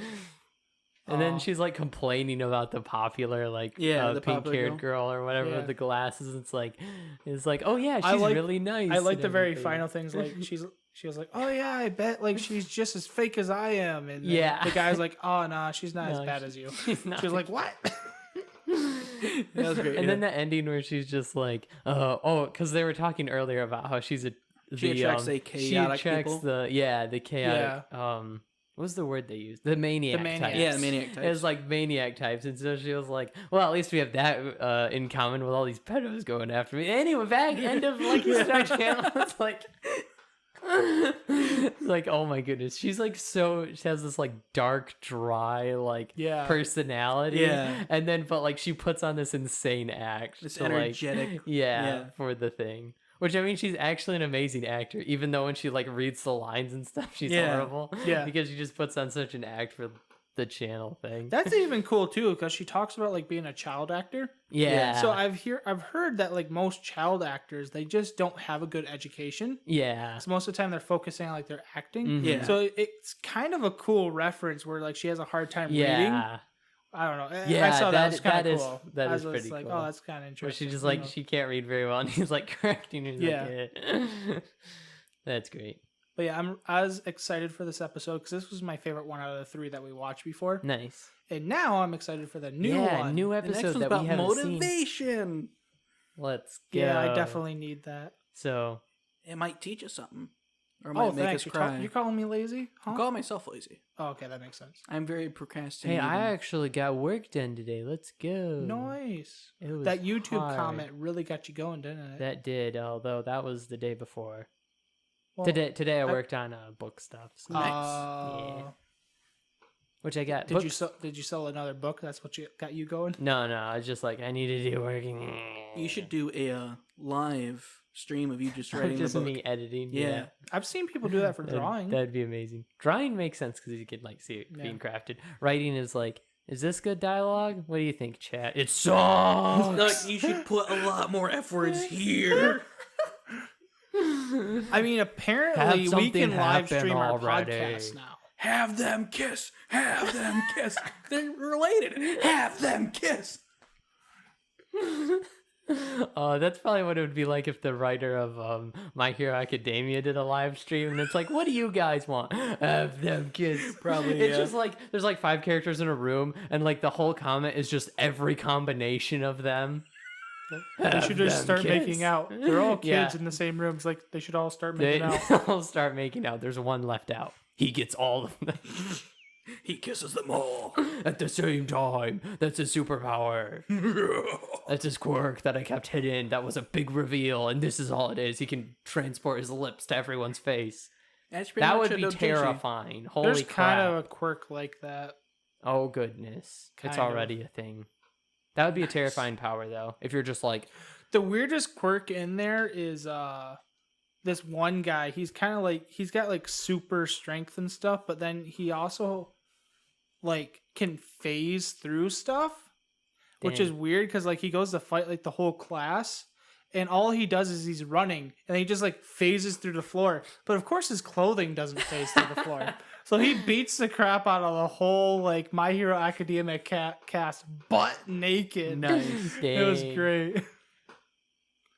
And then Aw. she's like complaining about the popular like Yeah, the pink popular haired girl or whatever Yeah. with the glasses. It's like oh yeah, she's I like- really nice. I like and the very everything. final things. Like she was like, oh yeah, I bet like she's just as fake as I am. And then Yeah. the guy's like, oh nah, she's not as No, bad as you. She's not. She was like, what? That was great. And yeah. then the ending where she's just like, because they were talking earlier about how she's She attracts the chaotic people. the chaotic what was the word they used? The maniac. maniac. types. Yeah, the maniac types. It was like maniac types, and so she was like, "Well, at least we have that in common with all these pedos going after me." Anyway, back end of Lucky Star Channel. It's like, oh my goodness, she's like she has this like dark, dry like Yeah. personality, Yeah. and then but like she puts on this insane act, This to, energetic. like, Yeah. for the thing. Which I mean, she's actually an amazing actor, even though when she like reads the lines and stuff, she's Yeah. horrible. Yeah. because she just puts on such an act for the channel thing. That's even cool too, because she talks about like being a child actor. yeah. So I've heard that like most child actors, they just don't have a good education. yeah. So most of the time they're focusing on like their acting. Mhm. Yeah. So it's kind of a cool reference where like she has a hard time reading. Yeah. I don't know. Yeah, I saw that was kind that of is- cool. that I is was pretty like, cool. oh, that's kind of Where interesting. she just you like know? she can't read very well, and he's like correcting her. He's Yeah. like, yeah. That's great. But yeah, I was excited for this episode because this was my favorite one out of the 3 that we watched before. Nice. And now I'm excited for the new yeah, one. new The next episode one's that about we haven't seen. motivation. Let's go. Yeah, I definitely need that. So It might teach us something, or it might Oh, make thanks. us cry. You're calling me lazy? I Huh? call myself lazy. Oh, okay, that makes sense. I'm very hey, procrastinating. I actually got work done today. Let's go. Nice. It was That YouTube hard. comment really got you going, didn't it? That did, although that was the day before. Well, Today I worked on book stuff. So Nice. uh, which I got. Did you sell another book? That's what got you going? No, I was just like, I need to do working. You should do a live stream of you just writing just the book. me editing. Yeah. I've seen people do that for drawing. That'd be amazing. Drawing makes sense because you can like see it being crafted. Writing is like, is this good dialogue? What do you think, chat? It sucks. Like, you should put a lot more F words here. I mean, apparently we can live stream our podcast now. Have them kiss. Have them kiss. They're related. Have them kiss. Oh, that's probably what it would be like if the writer of My Hero Academia did a live stream, and it's like, what do you guys want? Have them kiss. Probably. It's just like there's like 5 characters in a room, and like the whole comment is just every combination of them. They should just start making out. They're all kids in the same room. It's like they should all start making out. They all start making out. There's one left out. He gets all of them. He kisses them all at the same time. That's his superpower. That's his quirk that I kept hidden. That was a big reveal, and this is all it is. He can transport his lips to everyone's face. That would be terrifying. Holy There's crap. kind of a quirk like that. Oh, goodness. It's already a thing. That would be a terrifying power, though, if you're just like... The weirdest quirk in there is this one guy. He's kind of like... He's got, like, super strength and stuff, but then he also, like, can phase through stuff, which is weird, because, like, he goes to fight, like, the whole class, and all he does is he's running, and he just, like, phases through the floor. But, of course, his clothing doesn't phase through the floor. So he beats the crap out of the whole, like, My Hero Academia cast butt naked. Nice. It was great.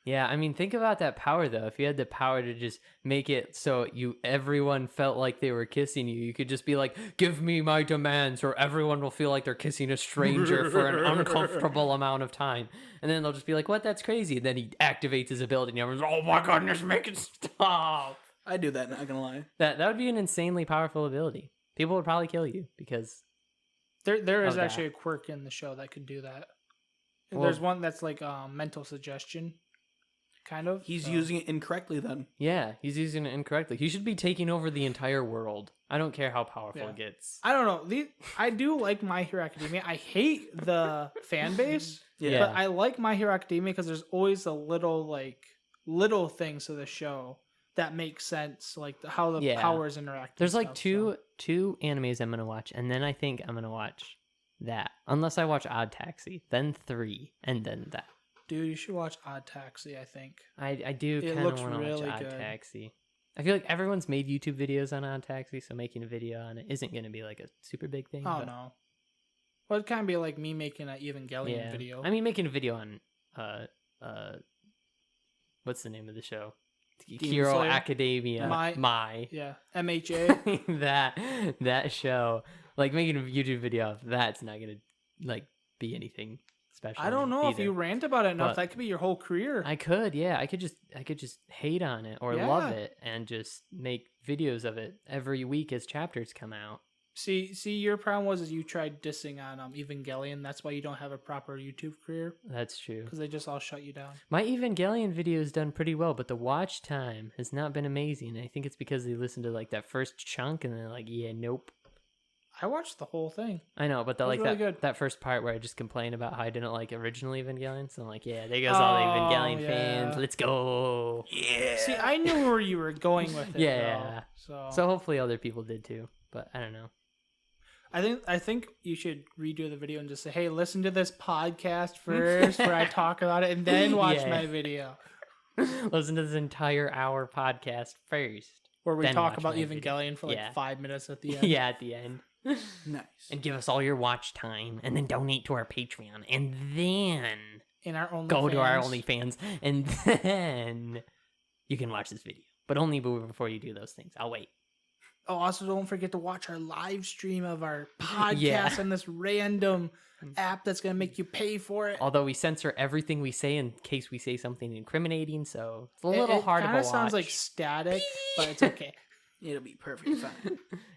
Yeah, I mean, think about that power, though. If you had the power to just make it so everyone felt like they were kissing you, you could just be like, give me my demands, or everyone will feel like they're kissing a stranger for an uncomfortable amount of time. And then they'll just be like, what? That's crazy. And then he activates his ability, and everyone's, oh my goodness, make it stop. I'd do that, not gonna lie. That would be an insanely powerful ability. People would probably kill you because... There is actually a quirk in the show that could do that. Well, there's one that's like mental suggestion. Kind of. He's using it incorrectly then. Yeah, he's using it incorrectly. He should be taking over the entire world. I don't care how powerful it gets. I don't know. I do like My Hero Academia. I hate the fan base. But I like My Hero Academia because there's always a little things to the show that make sense, like how the powers interact. There's like two animes I'm gonna watch, and then I think I'm gonna watch that. Unless I watch Odd Taxi, then 3, and then that. Dude, you should watch Odd Taxi, I think. I do kind of want to watch Odd Taxi. I feel like everyone's made YouTube videos on Odd Taxi, so making a video on it isn't going to be like a super big thing. Oh, no. Well, it'd kind of be like me making an Evangelion video. I mean, making a video on, what's the name of the show? Hero Academia. Yeah, MHA. that show. Like, making a YouTube video of that's not going to, like, be anything special. I don't know if you rant about it enough, that could be your whole career. I could, yeah. I could just hate on it or love it and just make videos of it every week as chapters come out. See, your problem was you tried dissing on Evangelion. That's why you don't have a proper YouTube career. That's true. Because they just all shut you down. My Evangelion video has done pretty well, but the watch time has not been amazing. I think it's because they listened to like that first chunk and they're like, yeah, nope. I watched the whole thing. I know, but that first part where I just complained about how I didn't like original Evangelion, so I'm like, yeah, there goes all the Evangelion fans. Let's go. Yeah. See, I knew where you were going with it. Yeah. So hopefully other people did too, but I don't know. I think you should redo the video and just say, hey, listen to this podcast first where I talk about it and then watch my video. Listen to this entire hour podcast first. Where we talk about Evangelion for like 5 minutes at the end. Yeah, at the end. Nice. And give us all your watch time and then donate to our Patreon and then go to our OnlyFans and then you can watch this video. But only before you do those things. I'll wait. Oh, also don't forget to watch our live stream of our podcast on this random app that's going to make you pay for it. Although we censor everything we say in case we say something incriminating, so it's a little hard to watch. It kind of sounds like static, but it's okay. It'll be perfectly fine.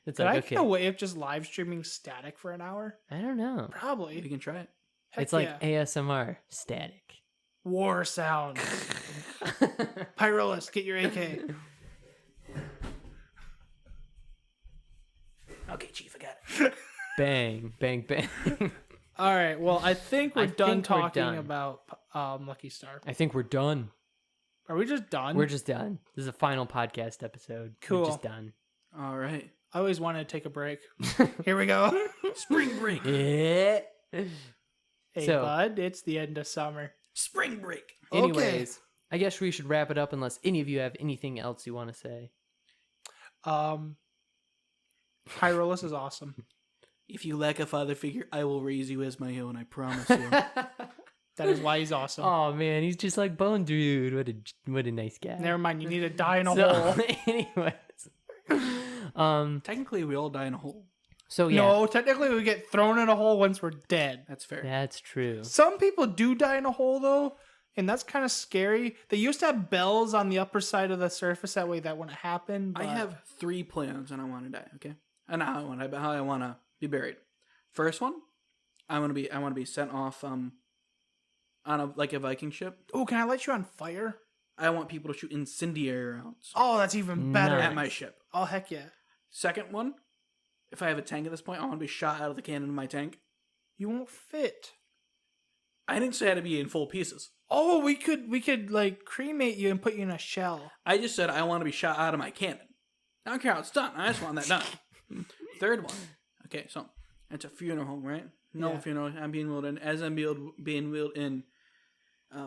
Could I get away with just live streaming static for an hour? I don't know. Probably. We can try it. It's like ASMR static. War sounds. Pyrolist, get your AK. Okay, Chief, I got it. Bang, bang, bang. All right. Well, I think we're done think we're talking done. about Lucky Star. I think we're done. Are we just done? We're just done. This is a final podcast episode. Cool. We're just done. All right. I always wanted to take a break. Here we go. Spring break. Yeah. Hey, So- bud, it's the end of summer. Spring break. Anyways, I guess we should wrap it up unless any of you have anything else you want to say. Hyrule is awesome. If you lack a father figure, I will raise you as my own. I promise you. That is why he's awesome. Oh man, he's just like Bone Dude. What a nice guy. Never mind, you need to die in a So, hole. anyways, Technically, we all die in a hole. so yeah, No, technically we get thrown in a hole once we're dead. That's fair. that's true. Some people do die in a hole though, and that's kind of scary. They used to have bells on the upper side of the surface, that way that wouldn't happen. I but- have 3 plans on I want to die. Okay, and how I want to be buried. First one, I want to be sent off on a Viking ship. Oh, can I light you on fire? I want people to shoot incendiary rounds Oh, that's even better. Nice. at my ship. Oh, heck yeah. Second one, if I have a tank at this point, I want to be shot out of the cannon of my tank. You won't fit. I didn't say I had to be in full pieces. Oh, we could like cremate you and put you in a shell. I just said I want to be shot out of my cannon. I don't care how it's done. I just want that done. Third one. Okay, so it's a funeral home, right? No Yeah. funeral. I'm being wheeled in. As I'm being wheeled in,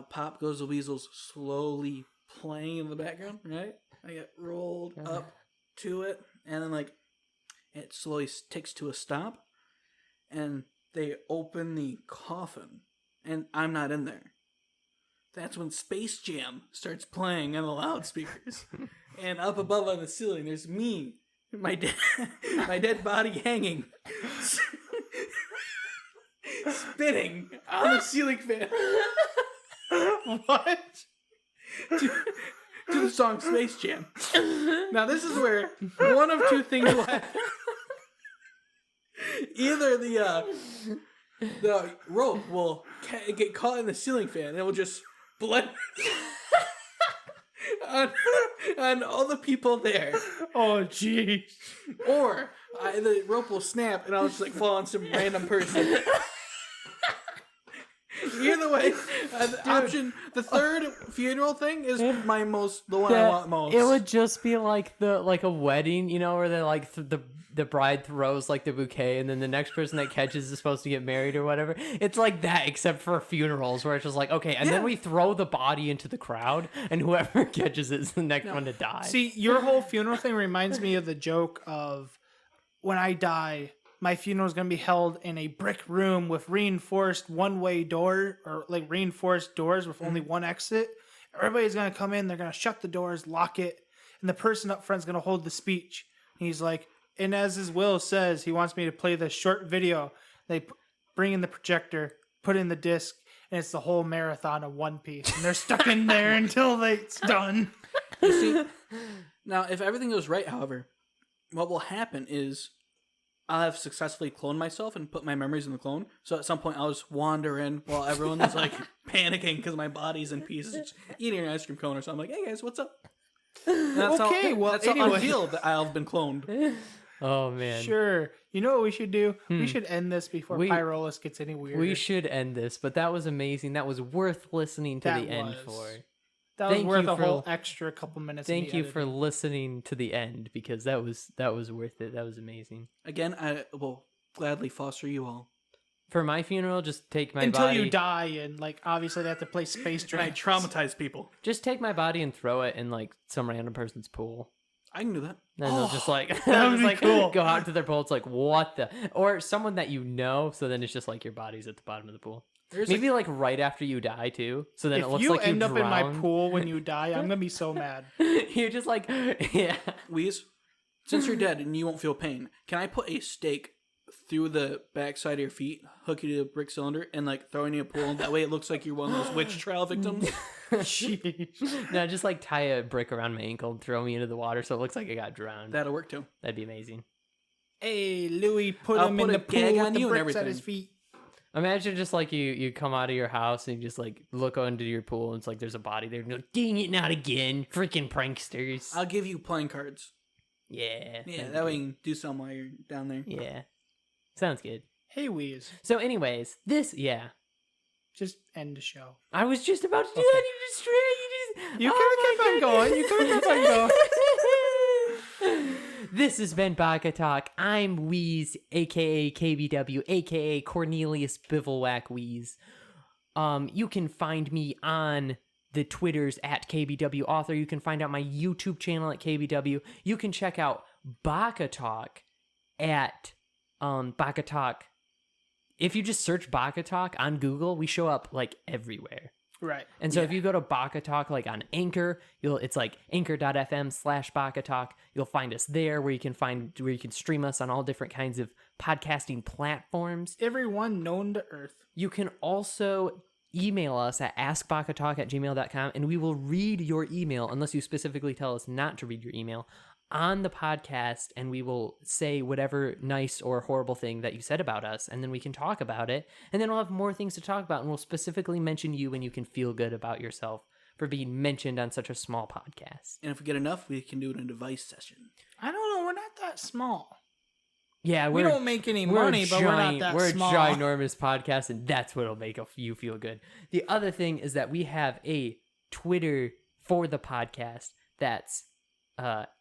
Pop Goes the Weasels slowly playing in the background, right? I get rolled up to it, and then it slowly ticks to a stop, and they open the coffin, and I'm not in there. That's when Space Jam starts playing on the loudspeakers. And up above on the ceiling, there's me, my dead body hanging, spinning on the ceiling fan. What? To the song Space Jam. Now this is where one of two things will happen. Either the rope will get caught in the ceiling fan and it will just blend on all the people there, Oh, jeez. or the rope will snap and I'll just fall on some random person. Either way, the third funeral thing is the one I want most. It would just be like a wedding, where they the bride throws the bouquet, and then the next person that catches is supposed to get married or whatever. It's like that, except for funerals, where it's just okay, and then we throw the body into the crowd, and whoever catches it is the next one to die. See, your whole funeral thing reminds me of the joke of when I die, my funeral is going to be held in a brick room with reinforced one-way door, or reinforced doors with only one exit. Everybody's going to come in, they're going to shut the doors, lock it, and the person up front is going to hold the speech. And he's like, and as his will says, he wants me to play this short video. They bring in the projector, put in the disc, and it's the whole marathon of One Piece. And they're stuck in there until it's done. You see, now if everything goes right, however, what will happen is I'll have successfully cloned myself and put my memories in the clone. So at some point I'll just wander in while everyone is panicking because my body's in pieces, just eating an ice cream cone or something. Hey guys, what's up? And that's that's how anyway. unveiled that I've been cloned. Oh man, Sure. You know what we should do? We should end this before We- Pyrolus gets any weirder. we should end this, but that was amazing. That was worth listening to That the end was. for. that was thank worth you a for- whole extra couple minutes. in Thank the you for editing. listening to the end, because that was worth it. That was amazing. Again, I will gladly foster you all. For my funeral, just take my until body. you die, and obviously they have to play Space And I Jam. traumatize people. Just take my body and throw it in some random person's pool. I can do that. Then they'll just that would be cool. go out to their pool. It's what the, or someone that you know. So then it's just your body's at the bottom of the pool. There's Maybe right after you die too. So then If it looks you like you end up in my drowned. pool when you die, I'm gonna be so mad. You're just yeah. Weez, since you're dead and you won't feel pain, can I put a stake through the backside of your feet, hook you to a brick cylinder, and throw you in a pool? That way it looks like you're one of those witch trial victims. Jeez. No, just tie a brick around my ankle and throw me into the water, so it looks like I got drowned. That'll work too. That'd be amazing. Hey, Louis, put I'll him put in a the pool gag with on the you and bricks at everything. his feet. Imagine just you come out of your house and you just look into your pool and it's there's a body there and you're dang it, not again, freaking pranksters. I'll give you playing cards. Yeah. Yeah, that way you can do something while you're down there. Yeah. Sounds good. Hey, Weez. So anyways, Just end the show. I was just about to do Okay. that. You just You could have kept on going. You could have kept on going. This has been Baka-Talk. I'm Weez, aka KBW, aka Cornelius Bivouac Weez. You can find me on the Twitters at KBW Author. You can find out my YouTube channel at KBW. You can check out Baka-Talk at Baka-Talk. If you just search Baka-Talk on Google, we show up like everywhere. Right. And so if you go to Baka-Talk, like on Anchor, it's like anchor.fm/Baka-Talk. You'll find us there where you can stream us on all different kinds of podcasting platforms. Everyone known to Earth. You can also email us at askbakatalk@gmail.com, and we will read your email, unless you specifically tell us not to read your email, on the podcast, and we will say whatever nice or horrible thing that you said about us, and then we can talk about it, and then we'll have more things to talk about, and we'll specifically mention you, and you can feel good about yourself for being mentioned on such a small podcast. And if we get enough, we can do it in a device session. I don't know. We're not that small. Yeah, We don't make any money, but we're not that small. We're a ginormous podcast, and that's what'll make you feel good. The other thing is that we have a Twitter for the podcast that's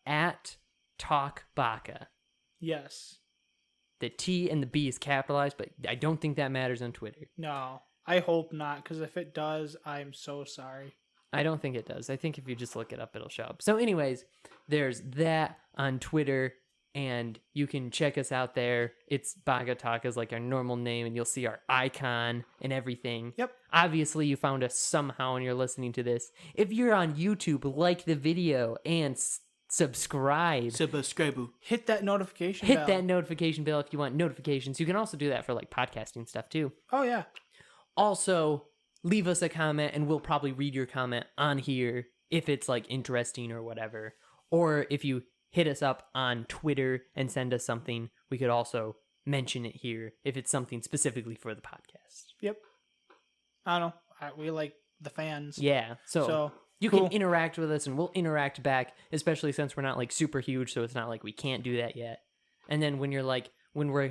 at Talk Baka. Yes. The T and the B is capitalized, but I don't think that matters on Twitter. No, I hope not, because if it does, I'm so sorry. I don't think it does. I think if you just look it up, it'll show up. So anyways, there's that on Twitter, and you can check us out there. It's Baka-Talk is like our normal name, and you'll see our icon and everything. Yep. Obviously, you found us somehow and you're listening to this. If you're on YouTube, like the video and subscribe. Hit that notification Hit bell. that notification bell if you want notifications. You can also do that for like podcasting stuff too. Oh, yeah. Also, leave us a comment, and we'll probably read your comment on here if it's like interesting or whatever. Or if you hit us up on Twitter and send us something, we could also mention it here if it's something specifically for the podcast. Yep. I don't know. We like the fans. Yeah. So you cool. can interact with us, and we'll interact back, especially since we're not like super huge, so it's not like we can't do that yet. And then when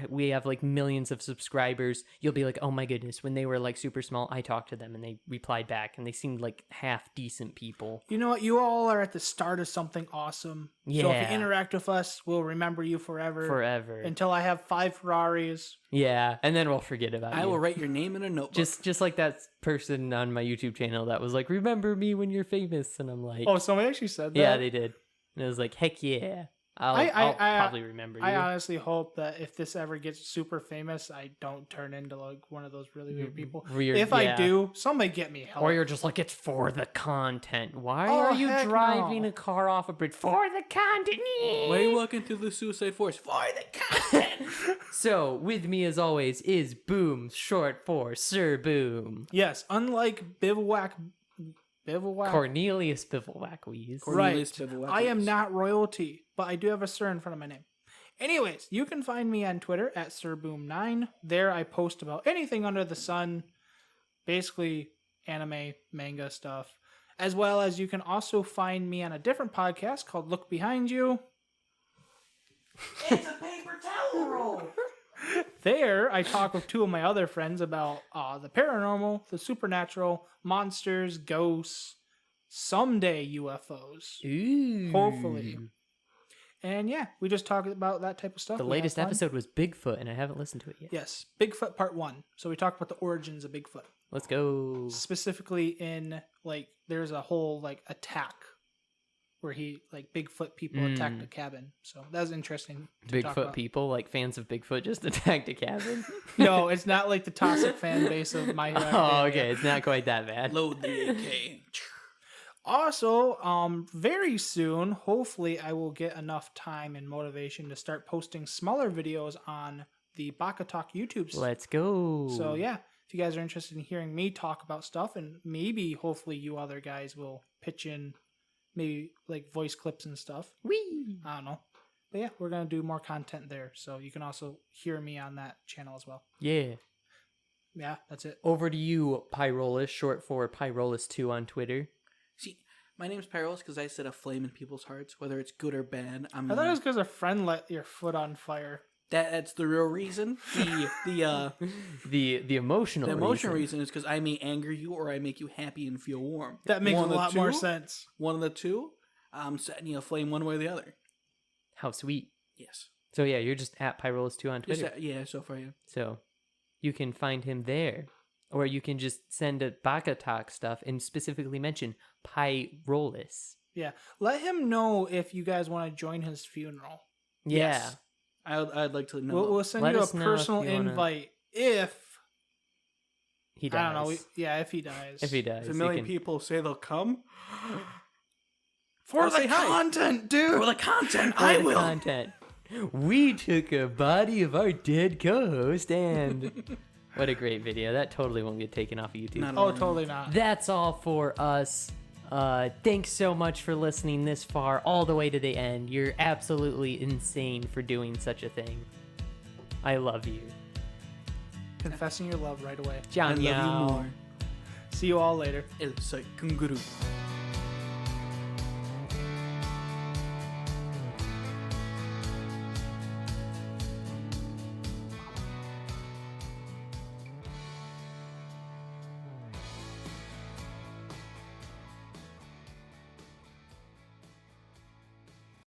we have like millions of subscribers, you'll be like, oh my goodness, when they were like super small, I talked to them and they replied back, and they seemed like half decent people. You know what? You all are at the start of something awesome. Yeah. So if you interact with us, we'll remember you forever. Forever. Until I have 5 Ferraris. Yeah, and then we'll forget about you. I will write your name in a notebook. Just like that person on my YouTube channel that was like, remember me when you're famous. And I'm like, Oh, somebody actually said that? yeah, they did. And I was like, heck yeah. I'll probably remember you. I honestly hope that if this ever gets super famous, I don't turn into like one of those really weird people. If I do, somebody get me help. Or you're just like, it's for the content. Why Oh, are you heck driving no. a car off a bridge? For the content. Why are you walking through the Suicide Forest? For the content. So, with me as always is Boom, short for Sir Boom. Yes, unlike Bivouac. Cornelius Bivouac Weez. Cornelius Right. Bivouac I am Weez. not royalty, but I do have a Sir in front of my name. Anyways, you can find me on Twitter at SirBoom9. There I post about anything under the sun, basically anime, manga stuff. As well as you can also find me on a different podcast called Look Behind You. It's a paper towel roll. There, I talk with 2 of my other friends about the paranormal, the supernatural, monsters, ghosts, someday UFOs. Ooh. Hopefully. And yeah, we just talk about that type of stuff. The We latest have fun. episode was Bigfoot, and I haven't listened to it yet. Yes, Bigfoot Part 1. So we talk about the origins of Bigfoot. Let's go. Specifically in, like, there's a whole, like, attack where Bigfoot people attacked a cabin. So that was interesting to talk Bigfoot about. people, like fans of Bigfoot, just attacked a cabin. No, it's not like the toxic fan base of My Hero Oh, Academia. okay. It's not quite that bad. Load the AK. Also, very soon, hopefully I will get enough time and motivation to start posting smaller videos on the Baka-Talk YouTube. Let's go. So yeah, if you guys are interested in hearing me talk about stuff, and maybe hopefully you other guys will pitch in maybe like voice clips and stuff. Whee! I don't know. But yeah, we're going to do more content there. So you can also hear me on that channel as well. Yeah. Yeah, that's it. Over to you, Pyrolus, short for Pyrolus2 on Twitter. See, my name's Pyrolus because I set a flame in people's hearts, whether it's good or bad. I thought it was because a friend lit your foot on fire. That's the real reason. The emotional reason is because I may anger you or I make you happy and feel warm. That makes a lot more sense. One of the two, I'm setting you aflame one way or the other. How sweet. Yes. So yeah, you're just at Pyrolus2 on Twitter. So far, yeah. So you can find him there. Or you can just send a Baka-Talk stuff and specifically mention Pyrolus. Yeah. Let him know if you guys want to join his funeral. Yeah. Yes. I'd like to know. We'll send Let you a us know personal if you wanna- invite if He dies. I don't know. Yeah, if he dies. If he dies. If a million people say they'll come For I'll the say hi. content, dude. For the content, For I the will. content. We took a body of our dead co-host and... What a great video. That totally won't get taken off of YouTube. Not Oh, alone. totally not. That's all for us. Thanks so much for listening this far, all the way to the end. You're absolutely insane for doing such a thing. I love you. Confessing your love right away. I John love you more. See you all later. El soy canguro.